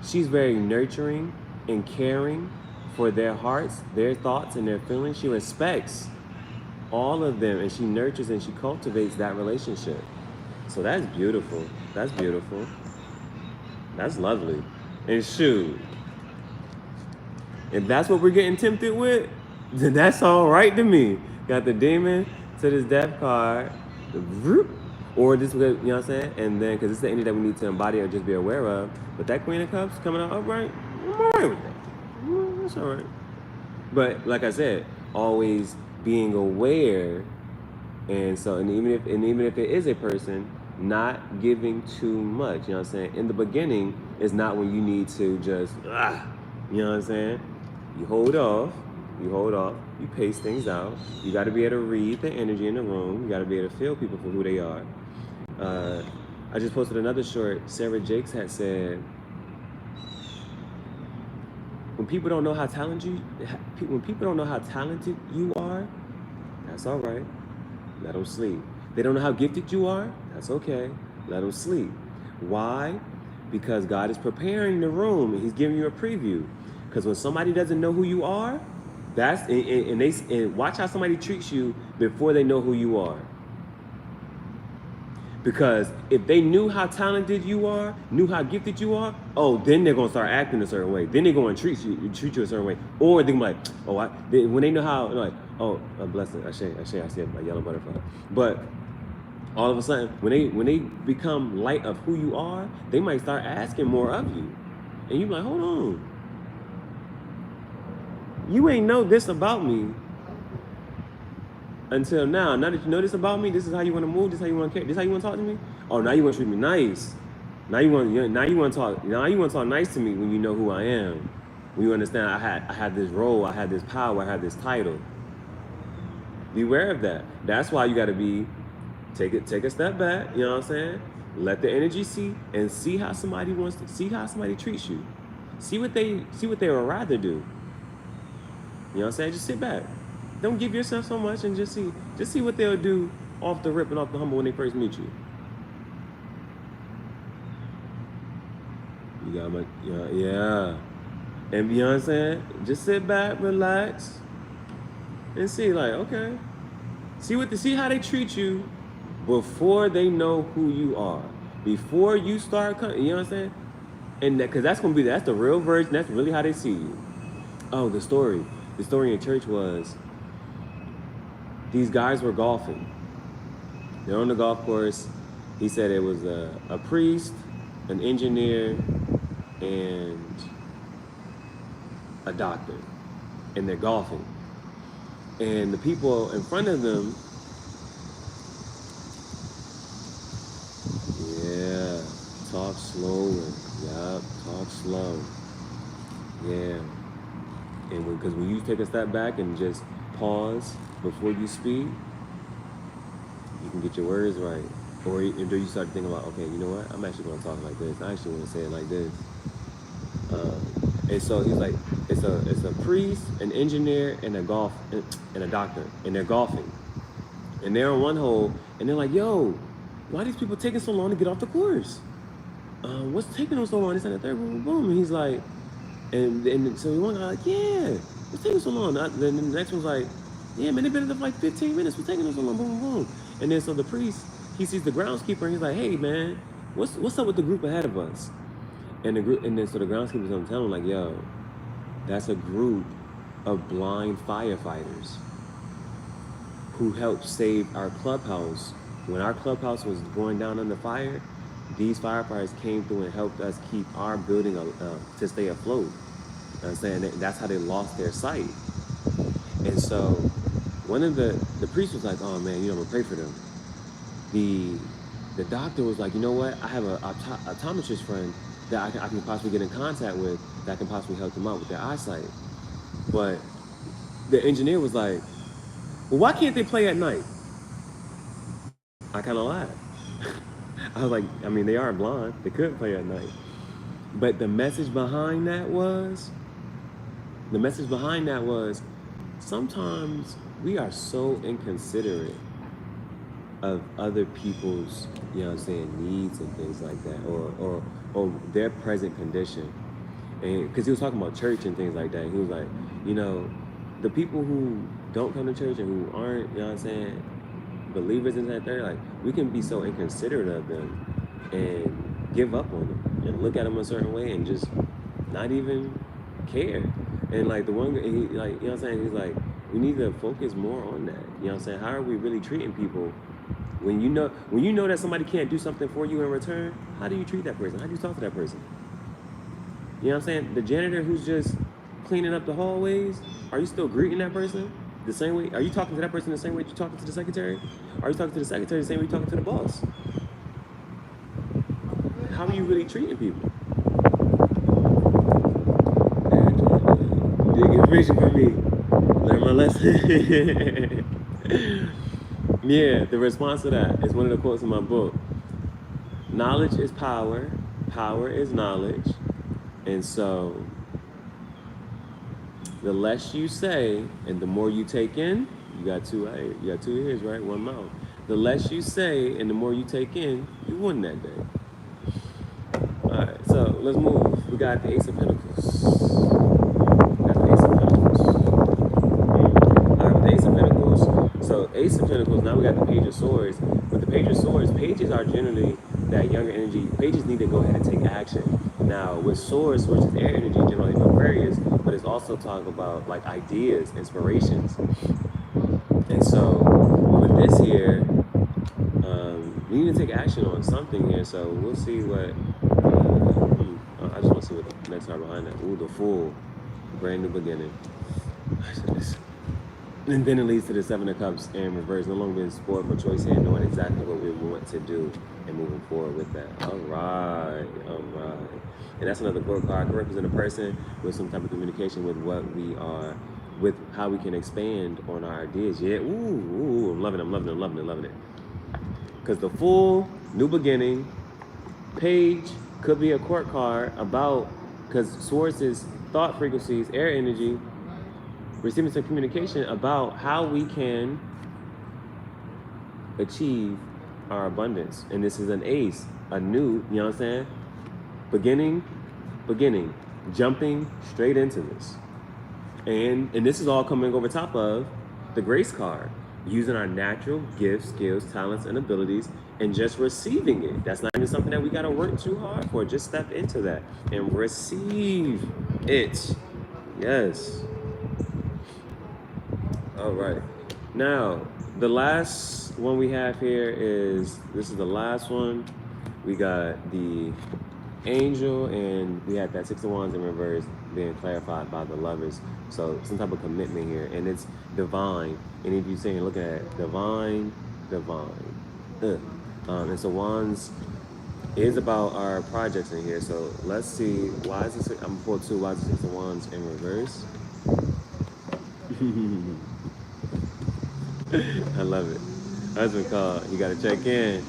she's very nurturing and caring for their hearts, their thoughts, and their feelings. She respects all of them, and she nurtures and she cultivates that relationship. So that's beautiful. That's beautiful. That's lovely. And shoot, if that's what we're getting tempted with, then that's all right to me. Got the demon to this Death card, or this, you know what I'm saying? And then, because it's the energy that we need to embody or just be aware of. But that Queen of Cups coming out upright, I'm all right with that. That's all right. But like I said, always being aware, and so, and even if it is a person, not giving too much. You know what I'm saying? In the beginning is not when you need to just, you know what I'm saying? You hold off, you pace things out. You got to be able to read the energy in the room. You got to be able to feel people for who they are. I just posted another short. Sarah Jakes had said, when people don't know how talented you are, that's all right. Let them sleep. They don't know how gifted you are? That's okay. Let them sleep. Why? Because God is preparing the room and he's giving you a preview. Because when somebody doesn't know who you are, and watch how somebody treats you before they know who you are. Because if they knew how talented you are, knew how gifted you are, oh, then they're gonna start acting a certain way. Then they're gonna treat you a certain way. Or they're like, oh, when they know how, like, oh, a blessing, I see a yellow butterfly. But all of a sudden, when they become light of who you are, they might start asking more of you, and you're like, hold on, you ain't know this about me until now. Now that you know this about me, this is how you want to move. This is how you want to care. This is how you want to talk to me. Oh, now you want to treat me nice. Now you want to talk nice to me when you know who I am. When you understand I had this role, I had this power, I had this title. Beware of that. That's why you got to take a step back. You know what I'm saying? Let the energy see how somebody treats you. See what they would rather do. You know what I'm saying? Just sit back. Don't give yourself so much and just see what they'll do off the rip and off the humble when they first meet you. You got yeah. And you know what I'm saying? Just sit back, relax, and see, like, okay. See how they treat you before they know who you are. Before you start you know what I'm saying? And because that's the real version, that's really how they see you. Oh, the story in church was these guys were golfing. They're on the golf course. He said it was a priest, an engineer, and a doctor. And they're golfing. And the people in front of them, yeah, talk slow. Yeah, talk slow. Yeah. And because when you take a step back and just pause before you speak, you can get your words right. Or you start thinking about, okay, you know what? I'm actually going to talk like this. I actually want to say it like this. And so he's like, it's a priest, an engineer, and a doctor, and they're golfing. And they're on one hole, and they're like, yo, why are these people taking so long to get off the course? What's taking them so long? This and the third, boom, boom. And he's like, and so one guy like, yeah, what's taking so long? Then the next one's like, yeah, man, they've been there for like 15 minutes. What's taking them so long? Boom, boom, boom. And then so the priest, he sees the groundskeeper, and he's like, hey, man, what's up with the group ahead of us? And the groundskeeper's gonna tell him, like, yo, that's a group of blind firefighters who helped save our clubhouse. When our clubhouse was going down under fire, these firefighters came through and helped us keep our building to stay afloat. You know what I'm saying? That's how they lost their sight. And so one of the priests was like, oh man, I'm gonna pray for them. The doctor was like, you know what? I have an optometrist friend that I can possibly get in contact with that can possibly help them out with their eyesight. But the engineer was like, well, why can't they play at night? I kind of laughed. I was like, I mean, they are blind. They could play at night. But the message behind that was, sometimes we are so inconsiderate of other people's, you know what I'm saying, needs and things like that, or their present condition. And because he was talking about church and things like that, and he was like, the people who don't come to church and who aren't, you know what I'm saying, believers in that thing, like, we can be so inconsiderate of them and give up on them and look at them a certain way and just not even care. And like the one, he, like, you know what I'm saying, he's like, we need to focus more on that. You know what I'm saying? How are we really treating people? When you know that somebody can't do something for you in return, how do you treat that person? How do you talk to that person? You know what I'm saying? The janitor who's just cleaning up the hallways, are you still greeting that person the same way? Are you talking to that person the same way you're talking to the secretary? Are you talking to the secretary the same way you're talking to the boss? How are you really treating people? Dig information for me. Learn my lesson. Yeah, the response to that is one of the quotes in my book. Knowledge is power. Power is knowledge. And so the less you say and the more you take in, you got two ears, right? One mouth. the less you say and the more you take in, you win that day. Alright, so let's move. We got the Ace of Pentacles. Alright, with the Ace of Pentacles. So Ace of Pentacles, now we got the Page of Swords. With the Page of Swords, pages are generally that younger energy. Pages need to go ahead and take action. Now with Swords, which is air energy, generally Aquarius, but it's also talking about like ideas, inspirations. And so with this here, you need to take action on something here. So we'll see what, I just want to see what the next card behind that. Ooh, the Fool, brand new beginning. And then it leads to the Seven of Cups in reverse, no longer being spoiled for choice and knowing exactly what we want to do and moving forward with that. All right. And that's another core card. Could represent a person with some type of communication with what we are, with how we can expand on our ideas. Yeah, ooh, I'm loving it. Because the Fool, new beginning, Page could be a court card about, because Swords is thought frequencies, air energy, receiving some communication about how we can achieve our abundance. And this is an ace, a new, you know what I'm saying? Beginning, jumping straight into this. And this is all coming over top of the Grace card, using our natural gifts, skills, talents, and abilities, and just receiving it. That's not even something that we gotta work too hard for. Just step into that and receive it. Yes. All right. Now, the last one we have here is, this is the last one. We got the Angel, and we had that Six of Wands in reverse being clarified by the Lovers. So some type of commitment here, and it's divine. And if you're saying, look at divine. And so Wands is about our projects in here. So let's see, why is this, I'm 4-2, why is the Six of Wands in reverse? I love it. Husband call, you gotta check in.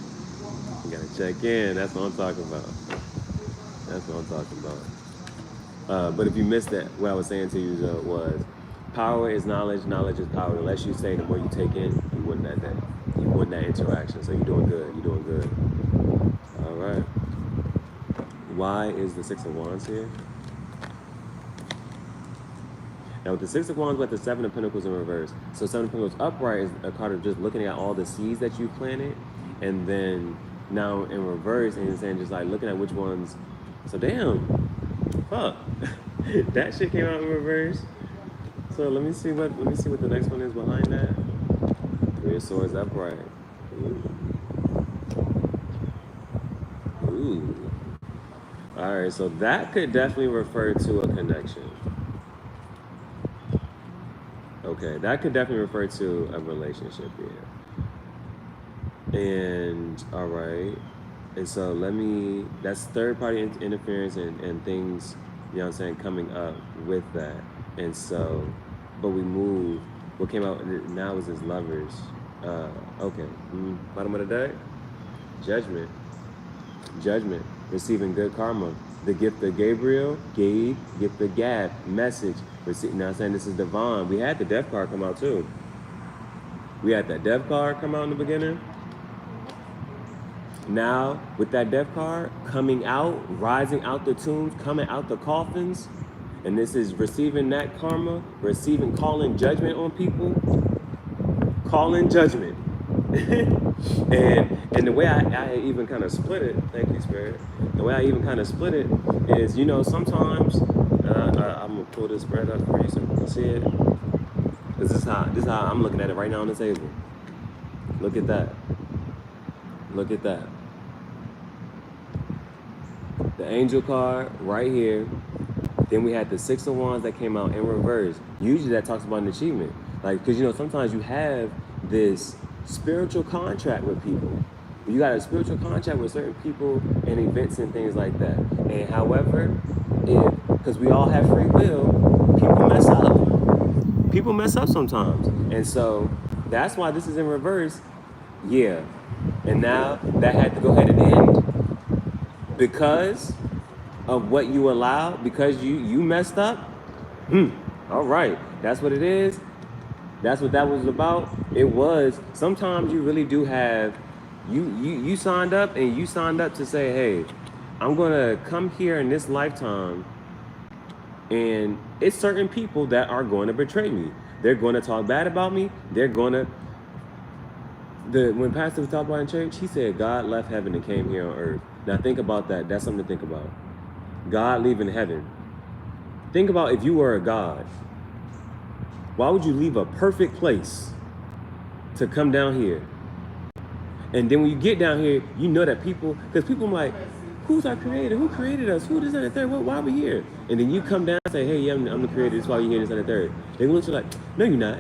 That's what I'm talking about. But if you missed that, what I was saying to you was, power is knowledge, knowledge is power. The less you say, the more you take in, you win that day. You win that interaction. So you're doing good. All right. Why is the Six of Wands here? Now with the Six of Wands, we have the Seven of Pentacles in reverse. So Seven of Pentacles upright is a card of just looking at all the seeds that you've planted, and then now in reverse, and it's saying just like looking at which ones. So damn, fuck, that shit came out in reverse. So let me see what the next one is behind that. Three of Swords upright. Ooh. All right, so that could definitely refer to a connection. Okay, that could definitely refer to a relationship here. And all right, and so that's third party interference and things, you know what I'm saying, coming up with that. And so, but we move, what came out now is his Lovers. Okay, bottom of the deck, Judgment, receiving good karma. The gift of Gabriel, gift of Gab, message. Now I'm saying this is divine. We had the Death card come out too. We had that Death card come out in the beginning. Now, with that Death card coming out, rising out the tombs, coming out the coffins, and this is receiving that karma, calling judgment on people, calling judgment. and the way I even kind of split it, thank you, Spirit. The way I even kind of split it is, you know, sometimes, I'm gonna pull this spread up for you so you can see it. This is how I'm looking at it right now on the table. Look at that. The Angel card right here. Then we had the Six of Wands that came out in reverse. Usually that talks about an achievement. Like, because, you know, sometimes you have this spiritual contract with people. You got a spiritual contract with certain people and events and things like that. And however, because we all have free will, people mess up sometimes. And so that's why this is in reverse. Yeah. And now that had to go ahead and end because of what you allowed, because you messed up. All right, that's what it is. That's what that was about. It was. Sometimes you really do have. You signed up and you signed up to say, hey, I'm gonna come here in this lifetime, and it's certain people that are going to betray me. They're going to talk bad about me. They're going to. When Pastor was talking about in church, he said God left heaven and came here on earth. Now think about that. That's something to think about. God leaving heaven. Think about if you were a God. Why would you leave a perfect place to come down here? And then when you get down here, you know that people, because people are like, who's our creator? Who created us? Who this and the third? Why are we here? And then you come down and say, hey, yeah, I'm the creator. That's why you're here, this and the third. They look at you like, no, you're not.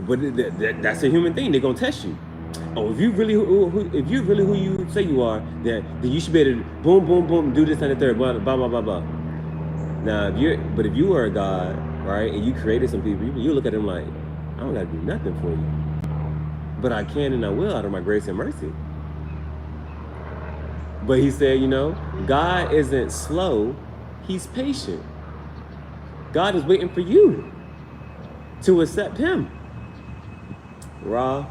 But that's a human thing. They're going to test you. Oh, if you really who you say you are, then you should be able to boom, boom, boom, do this and the third, blah, blah, blah, blah, blah. Now, if you were a God, right, and you created some people, you look at them like, I don't got to do nothing for you. But I can and I will out of my grace and mercy. But he said, God isn't slow, he's patient. God is waiting for you to accept him. Ra,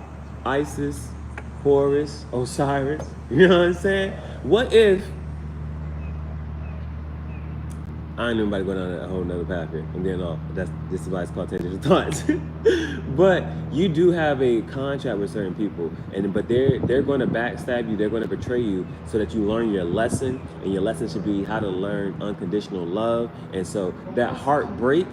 Isis, Horus, Osiris, you know what I'm saying? What if, I ain't nobody going down a whole nother path here. I'm getting off. This is why it's called tangential thoughts. But you do have a contract with certain people, but they're going to backstab you. They're going to betray you so that you learn your lesson, and your lesson should be how to learn unconditional love. And so that heartbreak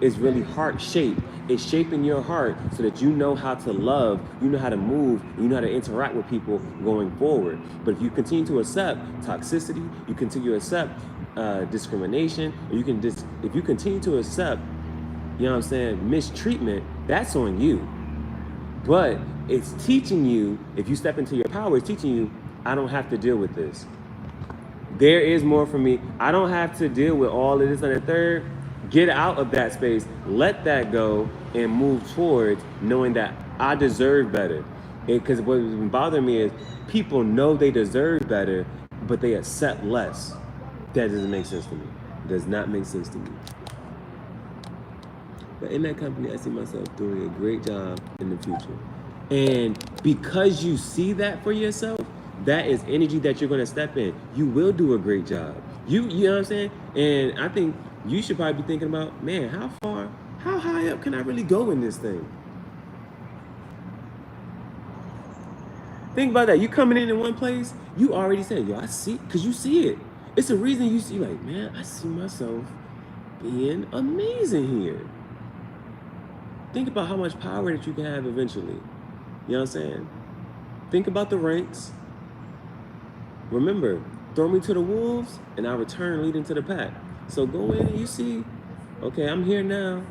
is really heart shaped. It's shaping your heart so that you know how to love, you know how to move, you know how to interact with people going forward. But if you continue to accept toxicity, you continue to accept discrimination, or if you continue to accept, mistreatment, that's on you. But it's teaching you, if you step into your power, it's teaching you, I don't have to deal with this. There is more for me. I don't have to deal with all of this and the third. Get out of that space, let that go, and move towards knowing that I deserve better. Because what's been bothering me is people know they deserve better, but they accept less. That doesn't make sense to me. Does not make sense to me. But in that company, I see myself doing a great job in the future. And because you see that for yourself, that is energy that you're going to step in. You will do a great job. You know what I'm saying? And I think you should probably be thinking about, man, how high up can I really go in this thing? Think about that. You coming in one place, you already said, yo, I see, because you see it. It's a reason you see, like, man, I see myself being amazing here. Think about how much power that you can have eventually. You know what I'm saying? Think about the ranks. Remember, throw me to the wolves, and I return leading to the pack. So go in and you see, okay, I'm here now,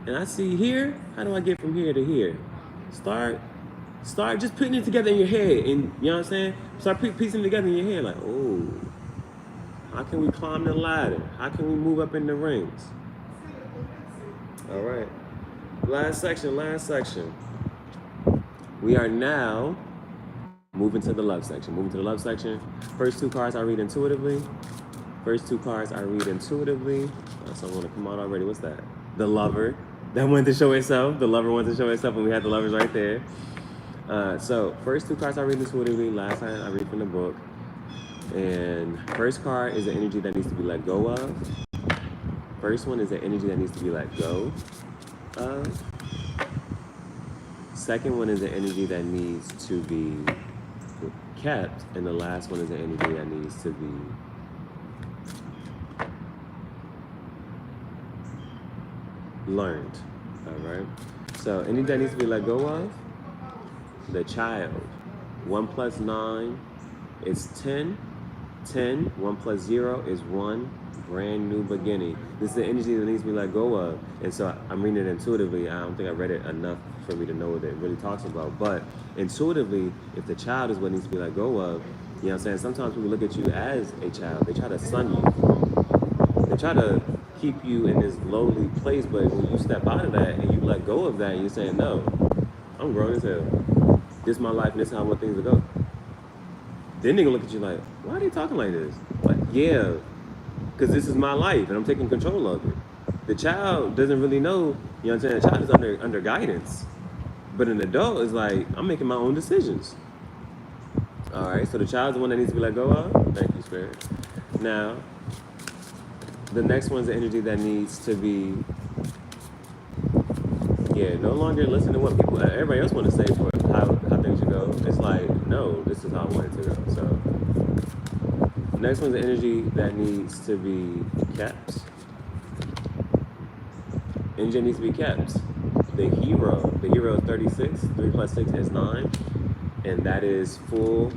and I see here, how do I get from here to here? Start just putting it together in your head, and you know what I'm saying? Start piecing it together in your head, like, oh, how can we climb the ladder? How can we move up in the rings? All right, last section. We are now moving to the love section. First two cards I read intuitively. So I want to come out already. What's that? The lover. That wanted to show itself. The lover wanted to show itself, and we had the lovers right there. So first two cards I read intuitively. Last time I read from the book. And first card is the energy that needs to be let go of. First one is the energy that needs to be let go of. Second one is the energy that needs to be kept. And the last one is the energy that needs to be learned. All right. So anything that needs to be let go of, the child. 1 plus 9 is 10. 10. 1 plus 0 is 1. Brand new beginning. This is the energy that needs to be let go of. And so I'm reading it intuitively. I don't think I read it enough for me to know what it really talks about. But intuitively, if the child is what needs to be let go of, you know what I'm saying? Sometimes people look at you as a child. They try to sun you. They try to keep you in this lowly place, but when you step out of that and you let go of that, and you're saying, no, I'm grown as hell. This is my life, and this is how I want things to go. Then they're gonna look at you like, why are they talking like this? Like, yeah, because this is my life, and I'm taking control of it. the child doesn't really know, you know what I'm saying? The child is under guidance. But an adult is like, I'm making my own decisions. All right, so the child's the one that needs to be let go of. Thank you, Spirit. Now, the next one's the energy that needs to be, no longer listen to what people, everybody else want to say for how things should go. It's like, no, this is how I want it to go. So, next one's the energy that needs to be kept. Energy needs to be kept. The hero is 36. 3 plus 6 is 9, and that is full.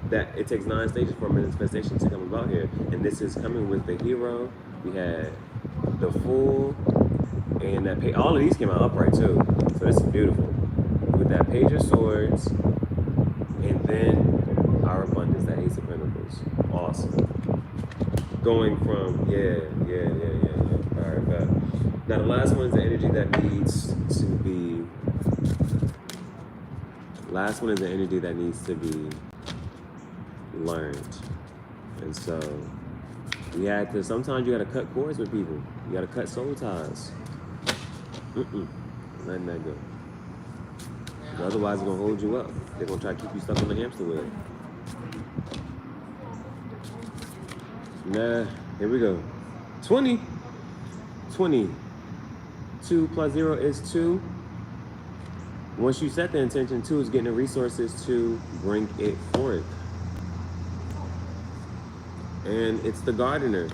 That it takes 9 stages for a manifestation to come about here, and this is coming with the hero. We had the full, and that all of these came out upright too. So this is beautiful with that page of swords, and then our abundance, that Ace of Pentacles. Awesome. Going from All right, but now the last one is the energy that needs to be. Last one is the energy that needs to be learned. And so we had to, sometimes you got to cut cords with people. You got to cut soul ties. Letting that go. Otherwise it's going to hold you up. They're going to try to keep you stuck on the hamster wheel. Nah, here we go. 20. 2 plus 0 is 2. Once you set the intention, 2 is getting the resources to bring it forth. And it's the gardener.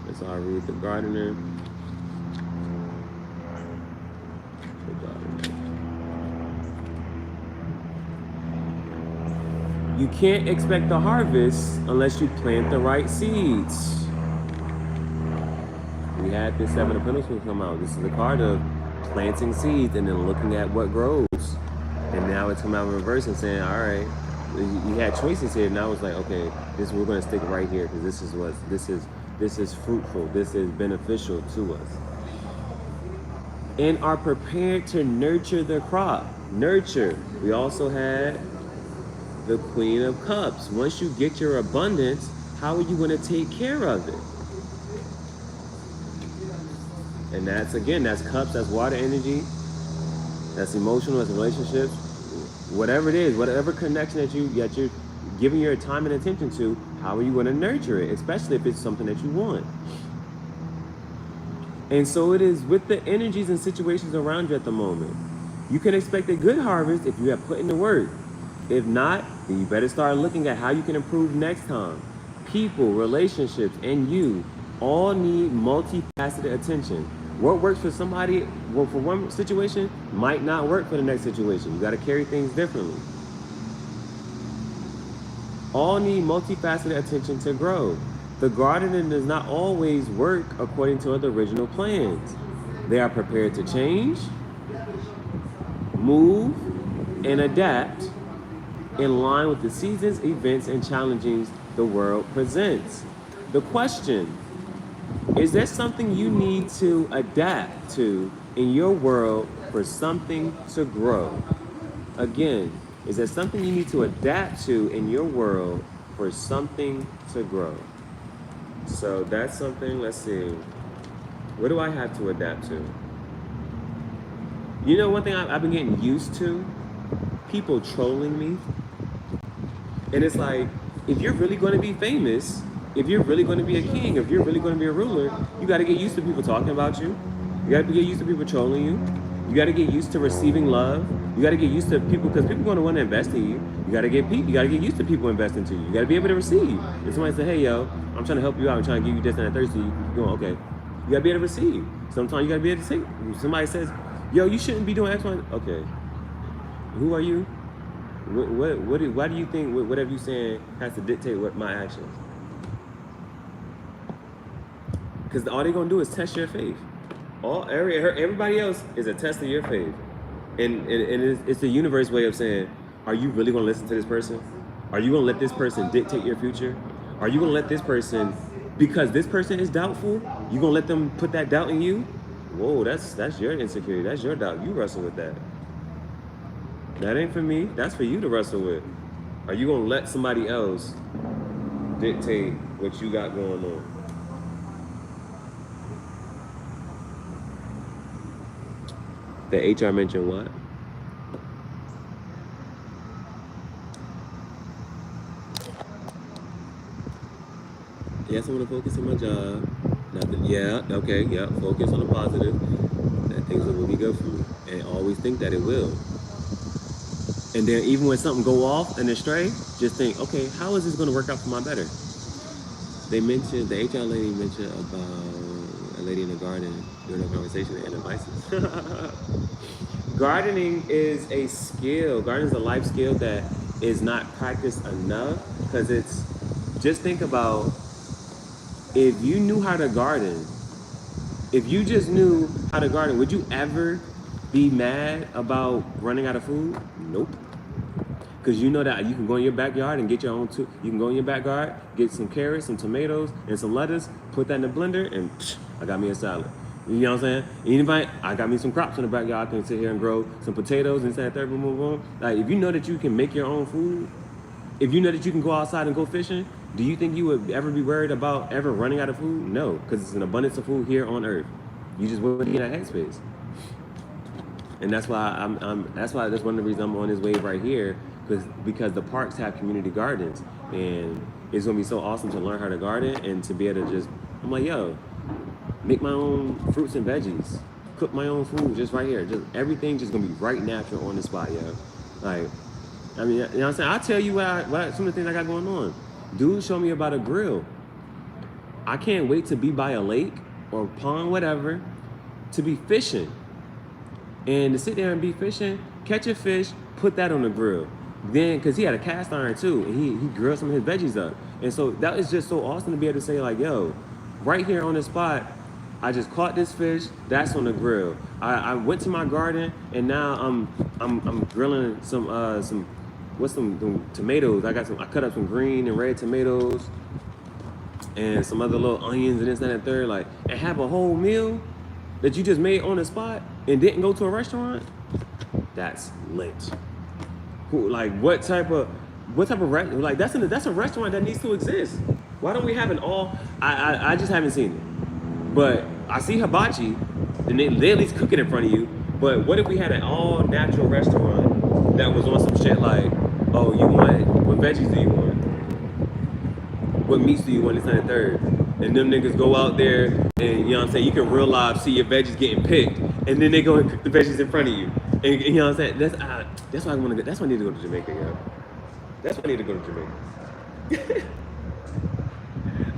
That's how I read the gardener. You can't expect the harvest unless you plant the right seeds. We had this 7 of Pentacles come out. This is the card of planting seeds and then looking at what grows. And now it's come out in reverse and saying, all right, you had choices here. Now it's like, okay, we're going to stick right here because this is fruitful. This is beneficial to us. And are prepared to nurture the crop. Nurture. We also had the Queen of Cups. Once you get your abundance, how are you going to take care of it? And that's, again, that's cups, that's water energy, that's emotional, that's relationships, whatever it is, whatever connection that you're giving your time and attention to, how are you going to nurture it, especially if it's something that you want? And so it is with the energies and situations around you at the moment. You can expect a good harvest if you have put in the work. If not, then you better start looking at how you can improve next time. People, relationships, and you all need multifaceted attention. What works for somebody, well, for one situation, might not work for the next situation. You got to carry things differently. All need multifaceted attention to grow. The gardener does not always work according to the original plans. They are prepared to change, move, and adapt in line with the seasons, events, and challenges the world presents. The question: is there something you need to adapt to in your world for something to grow? Again, is there something you need to adapt to in your world for something to grow? So that's something, let's see. What do I have to adapt to? You know, one thing I've been getting used to? People trolling me. And it's like, if you're really going to be famous, if you're really going to be a king, if you're really going to be a ruler, you got to get used to people talking about you. You got to get used to people trolling you. You got to get used to receiving love. You got to get used to people, because people are going to want to invest in you. You got to get used to people investing to you. You got to be able to receive. If somebody say, hey, yo, I'm trying to help you out. I'm trying to give you this and that Thursday, you're going, okay. You got to be able to receive. Sometimes you got to be able to take. Somebody says, yo, you shouldn't be doing X, Y, okay. Who are you? Why do you think whatever you're saying has to dictate what my actions? Because all they're going to do is test your faith. Everybody else is a test of your faith. And it's the universe way of saying, are you really going to listen to this person? Are you going to let this person dictate your future? Are you going to let this person, because this person is doubtful, you going to let them put that doubt in you? Whoa, that's your insecurity. That's your doubt. You wrestle with that. That ain't for me. That's for you to wrestle with. Are you going to let somebody else dictate what you got going on? The HR mentioned what? Yes, I want to focus on my job. Nothing. Yeah, okay, yeah. Focus on the positive. That things will be good for me. And always think that it will. And then even when something go off and astray, just think, okay, how is this going to work out for my better? They mentioned, the HR lady mentioned about a lady in the garden during a conversation and advices. Gardening is a skill. Gardening is a life skill that is not practiced enough because it's, just think about if you knew how to garden, if you just knew how to garden, would you ever be mad about running out of food? Nope. Because you know that you can go in your backyard and get your own too. You can go in your backyard, get some carrots, some tomatoes, and some lettuce, put that in the blender, and I got me a salad. You know what I'm saying? Anybody, I got me some crops in the backyard. I can sit here and grow some potatoes and that third, boom, boom, boom. Like, if you know that you can make your own food, if you know that you can go outside and go fishing, do you think you would ever be worried about ever running out of food? No, because it's an abundance of food here on Earth. You just wouldn't get that headspace. And that's why that's one of the reasons I'm on this wave right here, because the parks have community gardens, and it's gonna be so awesome to learn how to garden and to be able to just, I'm like, yo, make my own fruits and veggies, cook my own food just right here. Just everything just gonna be right natural on the spot, yo. Like, I mean, you know what I'm saying? I'll tell you what some of the things I got going on. Dude showed me about a grill. I can't wait to be by a lake or pond, whatever, to be fishing. And to sit there and be fishing, catch a fish, put that on the grill. Then, because he had a cast iron too, and he grilled some of his veggies up. And so that is just so awesome to be able to say, like, yo, right here on the spot, I just caught this fish, that's on the grill. I went to my garden, and now I'm grilling some tomatoes. I cut up some green and red tomatoes and some other little onions and this, that, and third, like, and have a whole meal that you just made on the spot and didn't go to a restaurant. That's lit. Like, what type of like, that's a restaurant that needs to exist. Why don't we have an all? I just haven't seen it, but I see hibachi, and they at least cook it in front of you. But what if we had an all natural restaurant that was on some shit like, oh, you want, what veggies do you want? What meats do you want? This and the third. And them niggas go out there and, you know what I'm saying, you can real live see your veggies getting picked, and then they go and cook the veggies in front of you. And you know what I'm saying? That's why I want to go. That's why I need to go to Jamaica, yo. That's why I need to go to Jamaica.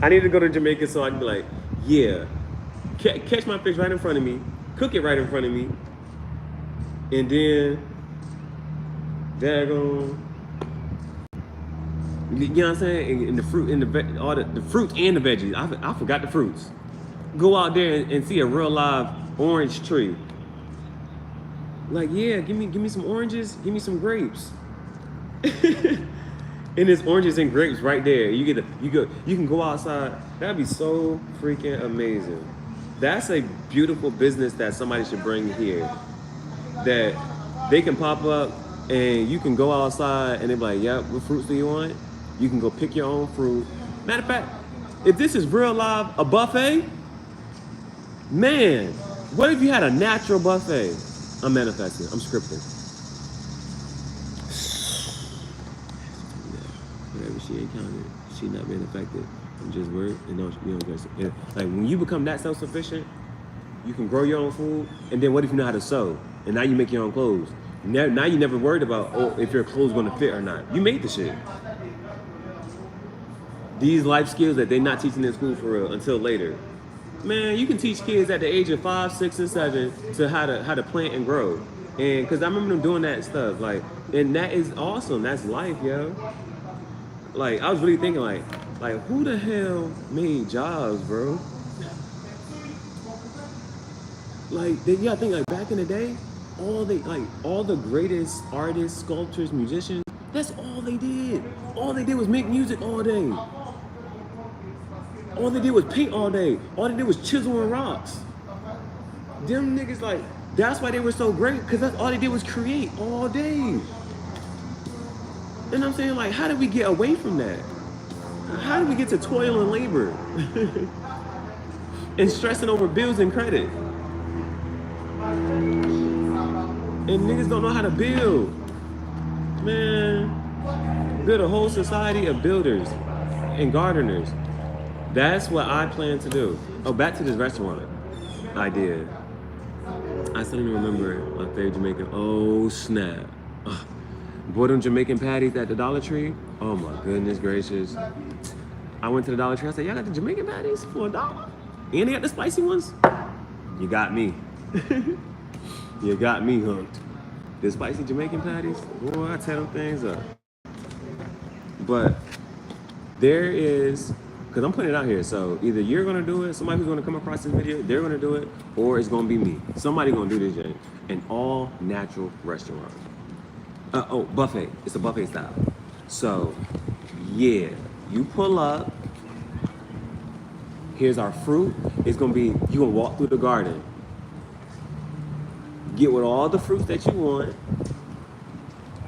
I need to go to Jamaica so I can be like, yeah, catch my fish right in front of me, cook it right in front of me, and then daggone. You know what I'm saying? And the fruit and the fruits and the veggies. I forgot the fruits. Go out there and see a real live orange tree. Like, yeah, give me some oranges, give me some grapes. And there's oranges and grapes right there. You can go outside. That'd be so freaking amazing. That's a beautiful business that somebody should bring here. That they can pop up and you can go outside and they're like, yeah, what fruits do you want? You can go pick your own fruit. Matter of fact, if this is real live, a buffet, man, what if you had a natural buffet? I'm manifesting, I'm scripting. Whatever she encountered, she not being affected. I'm just worried and no, you know, like when you become that self-sufficient, you can grow your own food, and then what if you know how to sew? And now you make your own clothes. Now you never worried about, oh, if your clothes gonna fit or not. You made the shit. These life skills that they're not teaching in school for real until later. Man, you can teach kids at the age of 5, 6, and 7 to how to plant and grow. And because I remember them doing that stuff, like, and that is awesome. That's life, yo. Like, I was really thinking, like who the hell made jobs, bro? Like, you gotta think, like, back in the day, all the greatest artists, sculptors, musicians, that's all they did. All they did was make music all day. All they did was paint all day. All they did was chisel and rocks. Them niggas, like, that's why they were so great, because that's all they did was create all day. And I'm saying, like, how did we get away from that? How did we get to toil and labor? And stressing over bills and credit? And niggas don't know how to build. Man, build a whole society of builders and gardeners. That's what I plan to do. Oh, back to this restaurant idea. I still don't even remember my favorite Jamaican. Oh, snap. Ugh. Bought them Jamaican patties at the Dollar Tree. Oh my goodness gracious. I went to the Dollar Tree. I said, y'all got the Jamaican patties for $1? And they got the spicy ones? You got me. You got me hooked. The spicy Jamaican patties, boy, I tear them things up. But there is, because I'm putting it out here, so either you're gonna do it, somebody who's gonna come across this video, they're gonna do it, or it's gonna be me. Somebody gonna do this shit. An all natural restaurant. Buffet. It's a buffet style. So, yeah, you pull up. Here's our fruit. It's gonna be, you gonna walk through the garden. Get with all the fruits that you want.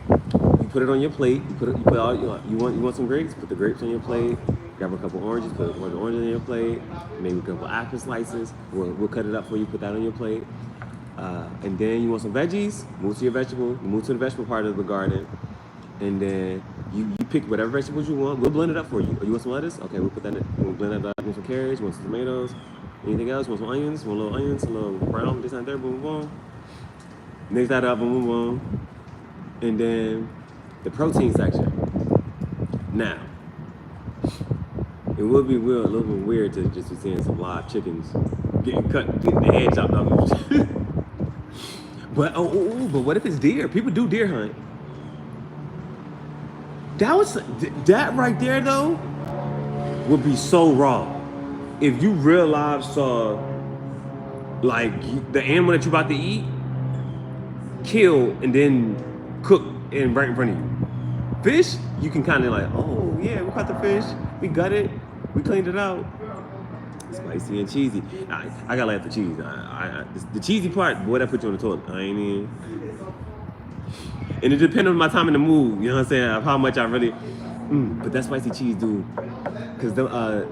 You put it on your plate. You put all you want some grapes. Put the grapes on your plate. Grab a couple oranges. Put one orange on your plate. Maybe a couple apple slices. We'll cut it up for you. Put that on your plate. And then you want some veggies. Move to your vegetable. Move to the vegetable part of the garden. And then you pick whatever vegetables you want. We'll blend it up for you. Oh, you want some lettuce? Okay, we'll put that in. We'll blend it up. You want some carrots? You want some tomatoes? Anything else? You want some onions? Want a little onions? A little brown? This and there. Boom, boom. Mix that up, boom, boom, boom. And then the protein section. Now, it would be a little bit weird to just be seeing some live chickens getting the head chopped off. But but what if it's deer? People do deer hunt. That right there though would be so raw. If you real live saw like the animal that you about to eat, kill and then cook and right in front of you. Fish, you can kind of like, oh yeah, we caught the fish, we got it, we cleaned it out. Spicy and cheesy. I gotta laugh at the cheese. The cheesy part, boy, that put you on the toilet. I ain't in. And it depends on my time in the mood. You know what I'm saying? Of how much I really. But that spicy cheese, dude. Cause the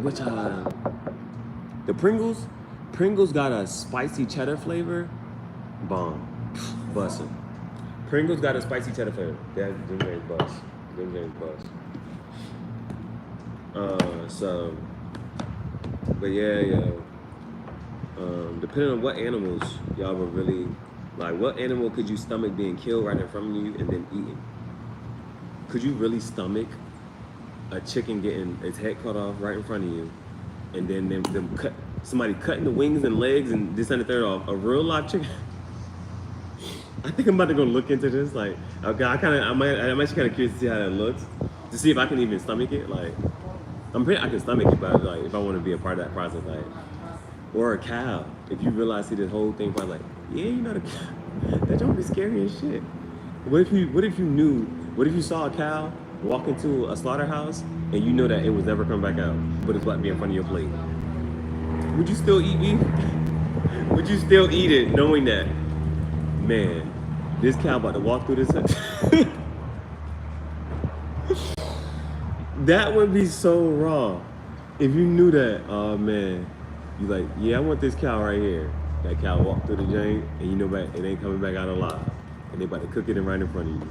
Pringles got a spicy cheddar flavor. Bomb. Bussin'. Pringles got a spicy cheddar flavor. Them James bust. Them James bust. But yeah. Depending on what animals y'all would really like, what animal could you stomach being killed right in front of you and then eaten? Could you really stomach a chicken getting its head cut off right in front of you, and then somebody cutting the wings and legs and this and the third off a real live chicken? I think I'm about to go look into this. Like, okay, I'm actually kind of curious to see how that looks, to see if I can even stomach it. Like, I can stomach it, but like, if I want to be a part of that process, like, or a cow. If you realize, see this whole thing, probably like, yeah, you know, that don't be scary as shit. What if you saw a cow walk into a slaughterhouse and you know that it was never coming back out, but it's about to be in front of your plate? Would you still eat beef? Would you still eat it knowing that, man, this cow about to walk through this? That would be so raw. If you knew that, oh man, you like, yeah, I want this cow right here. That cow walked through the joint, and you know it ain't coming back out alive, and they about to cook it right in front of you.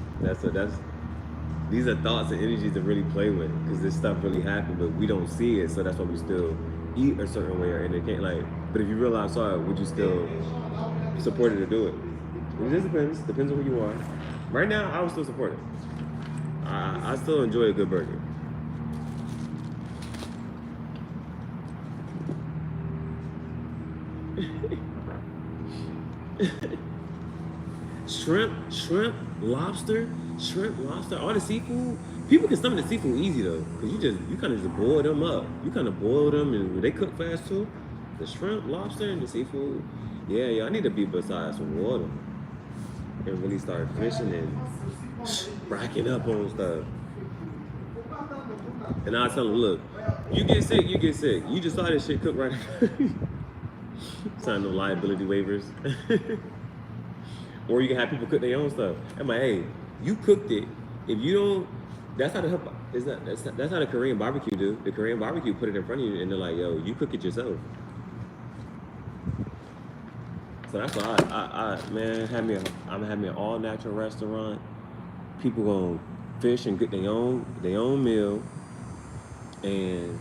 These are thoughts and energies to really play with, because this stuff really happened, but we don't see it, so that's why we still eat a certain way, and it can't like. But if you realize saw it, would you still support it to do it? It just depends on who you are. Right now, I would still support it. I still enjoy a good burger. Shrimp, lobster, all the seafood. People can stomach the seafood easy though, because you kind of just boil them up. You kind of boil them and they cook fast too. The shrimp, lobster, and the seafood. Yeah, I need to be beside some water and really start fishing and racking up on stuff. And I tell them, look, you get sick. You just saw this shit cook right. Sign no liability waivers. Or you can have people cook their own stuff. I'm like, hey, you cooked it. If you don't, that's how the Korean barbecue do. The Korean barbecue put it in front of you and they're like, yo, you cook it yourself. So that's why man, I'm having an all natural restaurant. People gonna fish and get their own meal, and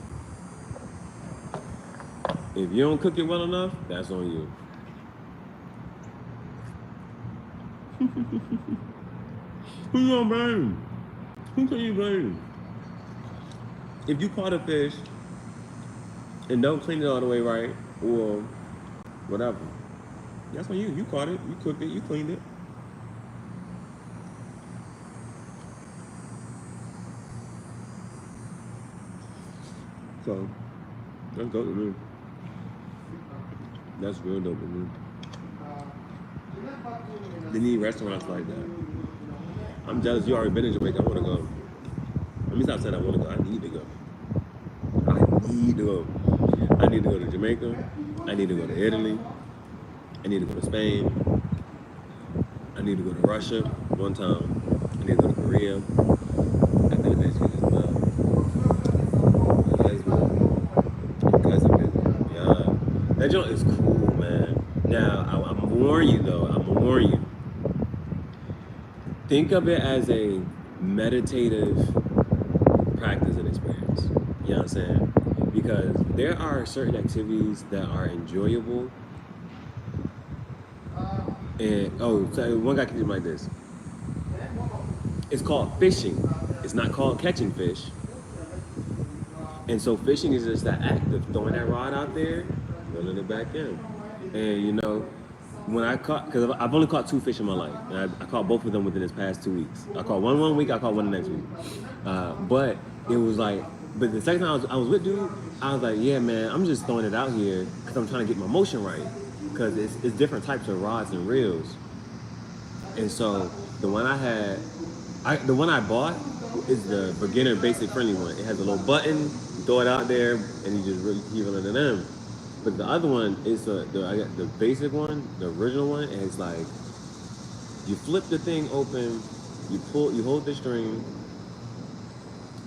if you don't cook it well enough, that's on you. Who you gonna blame? Who can you blame? If you caught a fish and don't clean it all the way right, or whatever, that's on you. You caught it, you cooked it, you cleaned it. So that's dope to me. That's real dope to me. They need restaurants like that. I'm jealous. You already been in Jamaica. I want to go. Let me stop saying I want to go. I need to go. I need to go. I need to go to Jamaica. I need to go to Italy. I need to go to Spain. I need to go to Russia one time. I need to go to Korea. I've been to Mexico as well. My cousin visited. Yeah. That joint is cool, man. Now, I'm gonna warn you though. I'm gonna warn you. Think of it as a meditative practice and experience. You know what I'm saying? Because there are certain activities that are enjoyable. And so one guy can do it like this. It's called fishing. It's not called catching fish. And so fishing is just that act of throwing that rod out there, reeling it back in. And you know, when I caught, because I've only caught 2 fish in my life, and I caught both of them within this past 2 weeks. I caught one week, I caught one the next week. But it was like, but the second time I was with dude, I was like, yeah, man, I'm just throwing it out here because I'm trying to get my motion right. Because it's different types of rods and reels. And so the one the one I bought is the beginner basic friendly one. It has a little button, you throw it out there, and you just really keep reeling it in. But the other one is I got the basic one, the original one, and it's like you flip the thing open, you hold the string,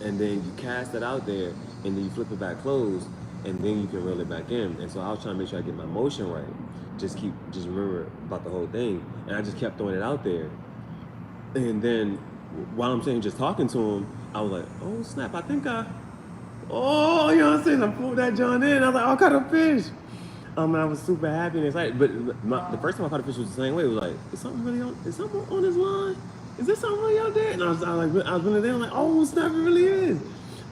and then you cast it out there, and then you flip it back closed, and then you can reel it back in. And so I was trying to make sure I get my motion right. Just remember about the whole thing, and I just kept throwing it out there. And then while I'm saying just talking to him, I was like, oh snap! Oh, you know what I'm saying? I pulled that John in. I was like, oh, I caught a fish. And I was super happy and excited. But the first time I caught a fish was the same way. It was like, is something on this line? Is there something really out there? And I was really there. I'm like, oh snap, it really is.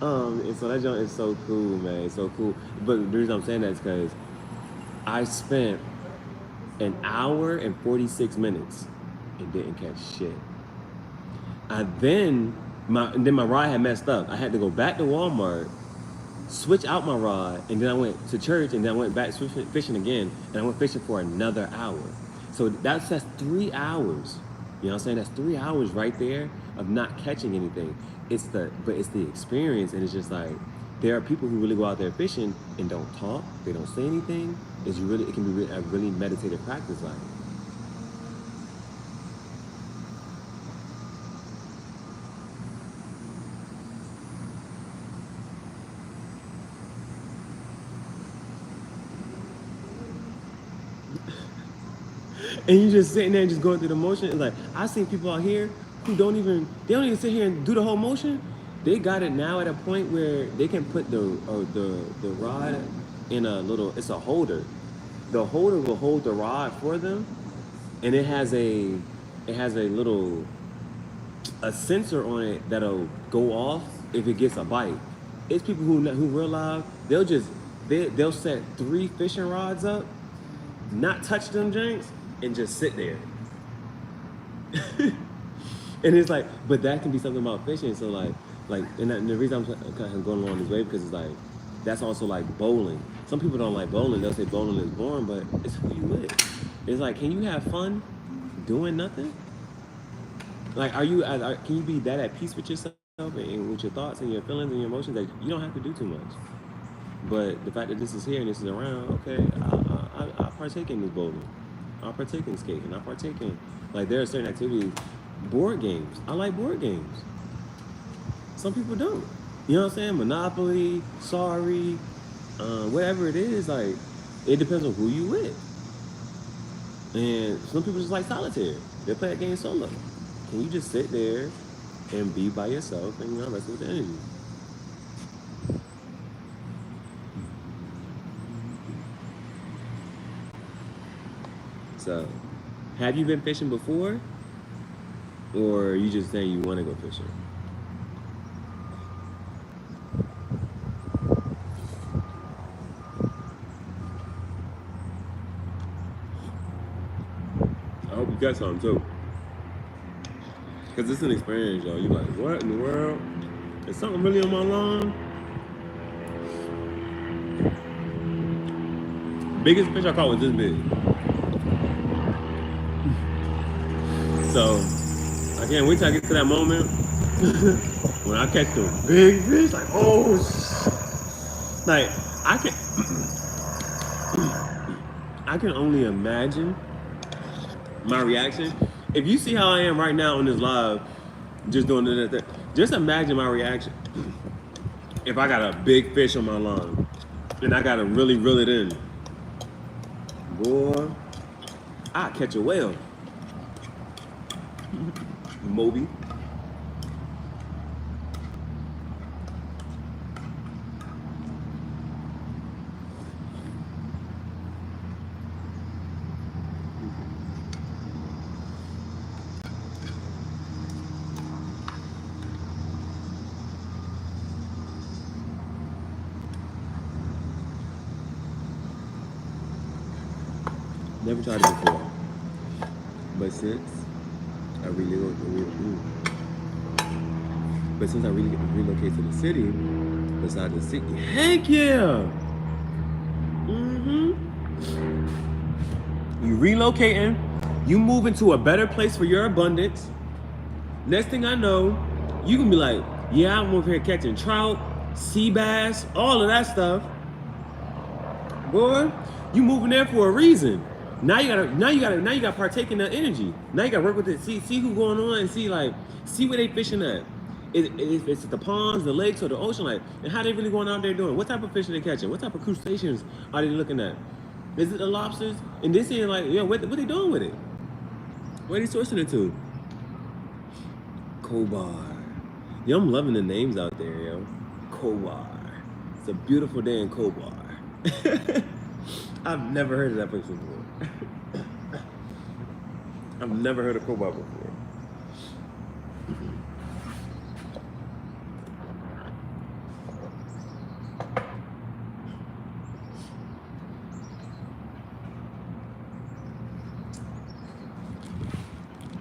And so that John is so cool, man. It's so cool. But the reason I'm saying that is because I spent an hour and 46 minutes and didn't catch shit. Then my rod had messed up. I had to go back to Walmart, switch out my rod, and then I went to church, and then I went back fishing again, and I went fishing for another hour. So that's 3 hours. You know what I'm saying? That's 3 hours right there of not catching anything. But it's the experience, and it's just like there are people who really go out there fishing and don't talk, they don't say anything. It can be a really meditative practice, like. And you just sitting there and just going through the motion. It's like I see people out here who don't even sit here and do the whole motion. They got it now at a point where they can put the rod in it's a holder. The holder will hold the rod for them, and it has a little sensor on it that'll go off if it gets a bite. It's people who realize they'll set 3 fishing rods up, not touch them drinks, and just sit there. And it's like, but that can be something about fishing. So and the reason I'm kind of going along this way because it's like that's also like bowling. Some people don't like bowling. They'll say bowling is boring, but it's who you with. It's like, can you have fun doing nothing? Like, can you be that at peace with yourself and with your thoughts and your feelings and your emotions that you don't have to do too much? But the fact that this is here and this is around, okay, I'll partake in this bowling. I'll partake in skating. I'll partake in, like, there are certain activities. Board games. I like board games. Some people don't. You know what I'm saying? Monopoly, Sorry, whatever it is, like, it depends on who you with. And some people just like solitaire. They play that game solo. Can you just sit there and be by yourself and wrestle with the energy? So, have you been fishing before? Or are you just saying you want to go fishing? I hope you got something too. Because it's an experience, y'all. You're like, what in the world? Is something really on my lawn? Biggest fish I caught was this big. So, I can't wait till I get to that moment when I catch the big fish. Like, oh, like I can only imagine my reaction. If you see how I am right now on this live, just doing that, just imagine my reaction if I got a big fish on my line and I gotta really reel it in. Boy, I catch a whale. Moby. Never tried it before, but since I relocated to the city, beside the city, heck yeah! You relocating, you moving to a better place for your abundance. Next thing I know, you can be like, yeah, I'm over here catching trout, sea bass, all of that stuff. Boy, you moving there for a reason. Now you gotta partake in that energy. Now you gotta work with it. See who's going on and see where they fishing at. If it's the ponds, the lakes, or the ocean, like, and how they really going out there doing? What type of fish are they catching? What type of crustaceans are they looking at? Is it the lobsters? And this is like, yo, what they doing with it? Where are they sourcing it to? Kobar. Yo, I'm loving the names out there, yo. Kobar. It's a beautiful day in Kobar. I've never heard of that place before. I've never heard of Kobar before.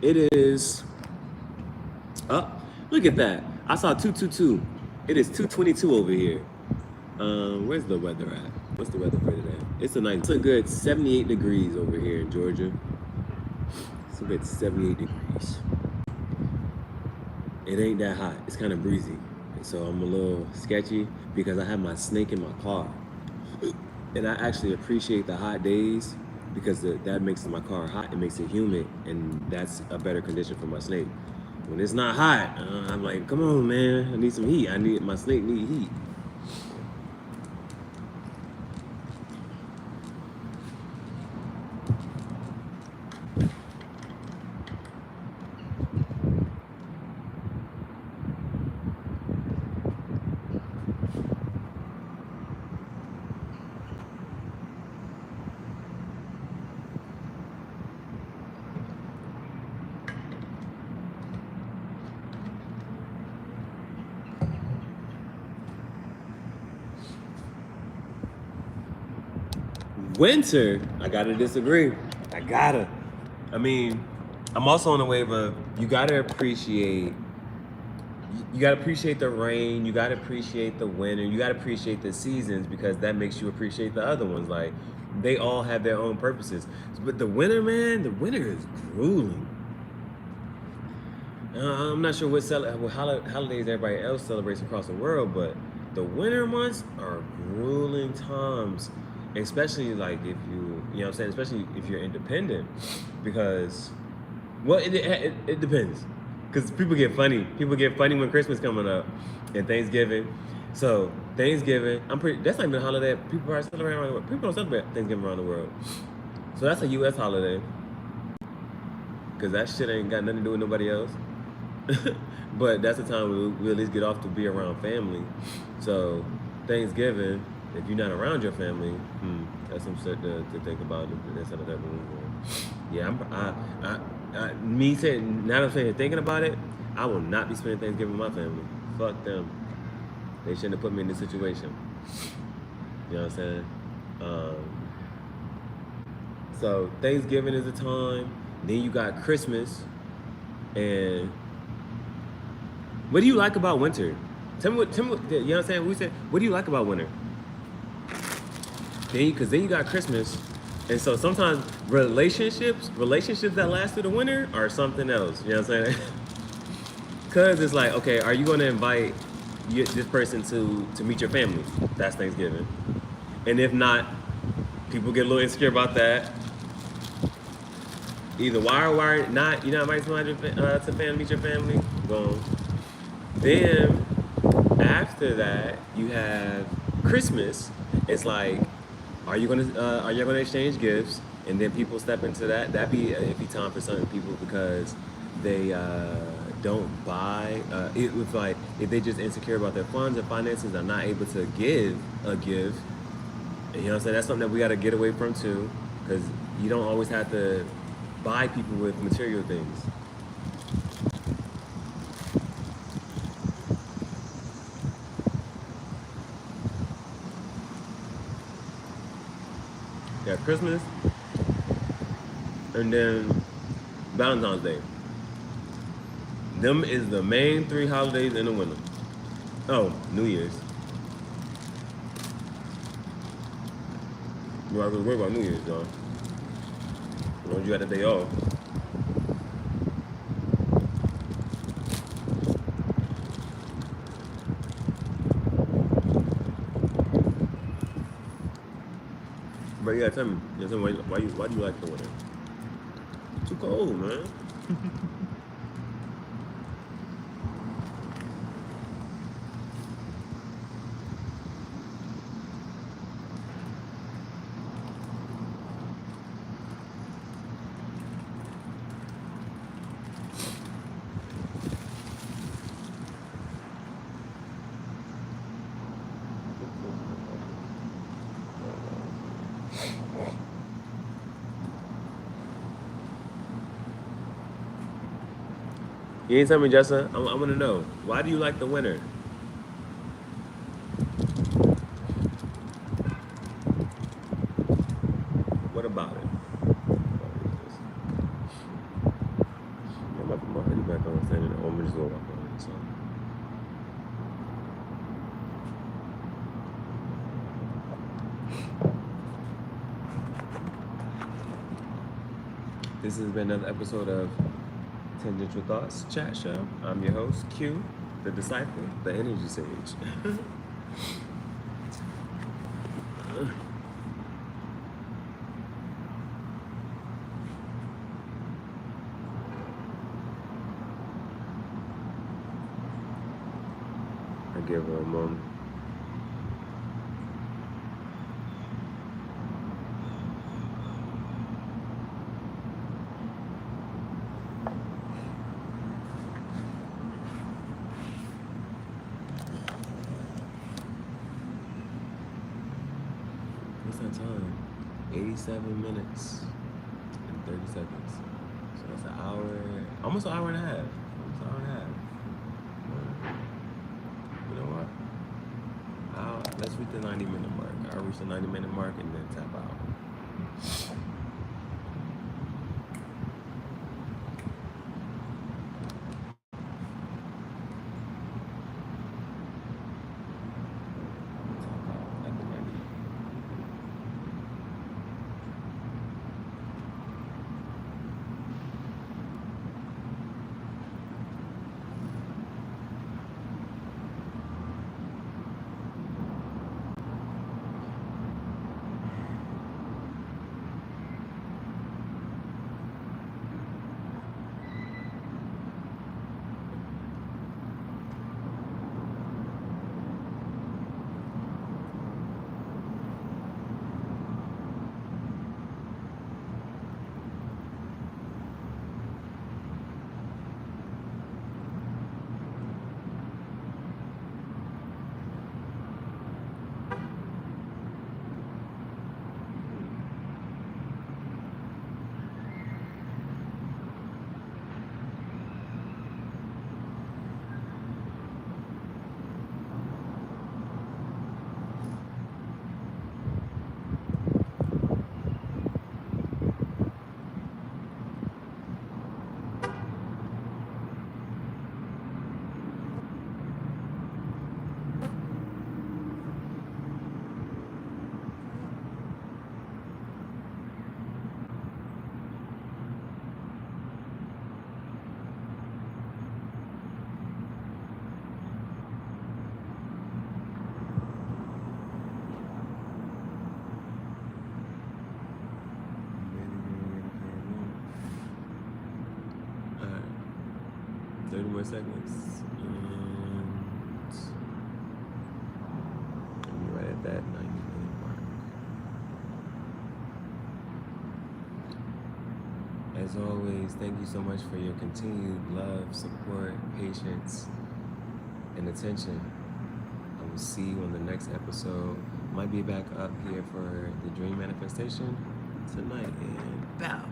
It is, oh, look at that. I saw 222. It is 222 over here. Where's the weather at? What's the weather for today? It's a good 78 degrees over here in Georgia. It's a good 78 degrees. It ain't that hot. It's kind of breezy. So I'm a little sketchy because I have my snake in my car. And I actually appreciate the hot days because that makes my car hot. It makes it humid, and that's a better condition for my snake. When it's not hot, I'm like, come on, man. I need some heat. My snake need heat. Winter, I gotta disagree. I mean, I'm also on the wave of you gotta appreciate the rain, you gotta appreciate the winter, you gotta appreciate the seasons because that makes you appreciate the other ones. Like, they all have their own purposes. But the winter, man, the winter is grueling. I'm not sure what holidays everybody else celebrates across the world, but the winter months are grueling times. Especially like if you know what I'm saying, especially if you're independent, because, well, it depends, because people get funny when Christmas coming up and Thanksgiving. So Thanksgiving, that's not even a holiday people are celebrating around the world. People don't celebrate Thanksgiving around the world, so that's a U.S. holiday. because that shit ain't got nothing to do with nobody else. But that's the time we at least get off to be around family. So Thanksgiving, if you're not around your family, that's some shit to think about. That's another room. Yeah, me saying now that I'm saying thinking about it, I will not be spending Thanksgiving with my family. Fuck them. They shouldn't have put me in this situation. You know what I'm saying? So Thanksgiving is a time. Then you got Christmas, and what do you like about winter? Tell me what, you know what I'm saying? We said, what do you like about winter? Because then you got Christmas, and so sometimes relationships that last through the winter are something else. You know what I'm saying? Because it's like, okay, are you going to invite this person to meet your family? That's Thanksgiving. And if not, people get a little insecure about that. Either why or not, you're not inviting somebody to meet your family. Boom. Then after that, you have Christmas. It's like, are you gonna exchange gifts? And then people step into that. That'd be an iffy time for certain people because they don't buy. It was like if they just insecure about their funds and finances, are not able to give a gift. And you know what I'm saying? That's something that we got to get away from too, because you don't always have to buy people with material things. Yeah, Christmas, and then Valentine's Day. Them is the main 3 holidays in the winter. Oh, New Year's. You don't really worry about New Year's, though. As long as you got the day off. But yeah, tell me why do you like the winter? It's too cold, man. You ain't tell me, Jessa. I want to know. Why do you like the winter? What about it? I'm about to put my hoodie back on, standing there. Oh, I'm just going to walk on it. So. This has been another episode of Tangential Thoughts Chat Show. I'm your host, Q, the disciple, the energy sage. I give her a moment. What's that time? 87 minutes and 30 seconds. So that's an hour, almost an hour and a half. Almost an hour and a half. You know what? Let's reach the 90-minute mark. I'll reach the 90-minute mark and then tap out. 30 more seconds. And we're right at that 90-minute mark. As always, thank you so much for your continued love, support, patience, and attention. I will see you on the next episode. Might be back up here for the dream manifestation tonight, and bow.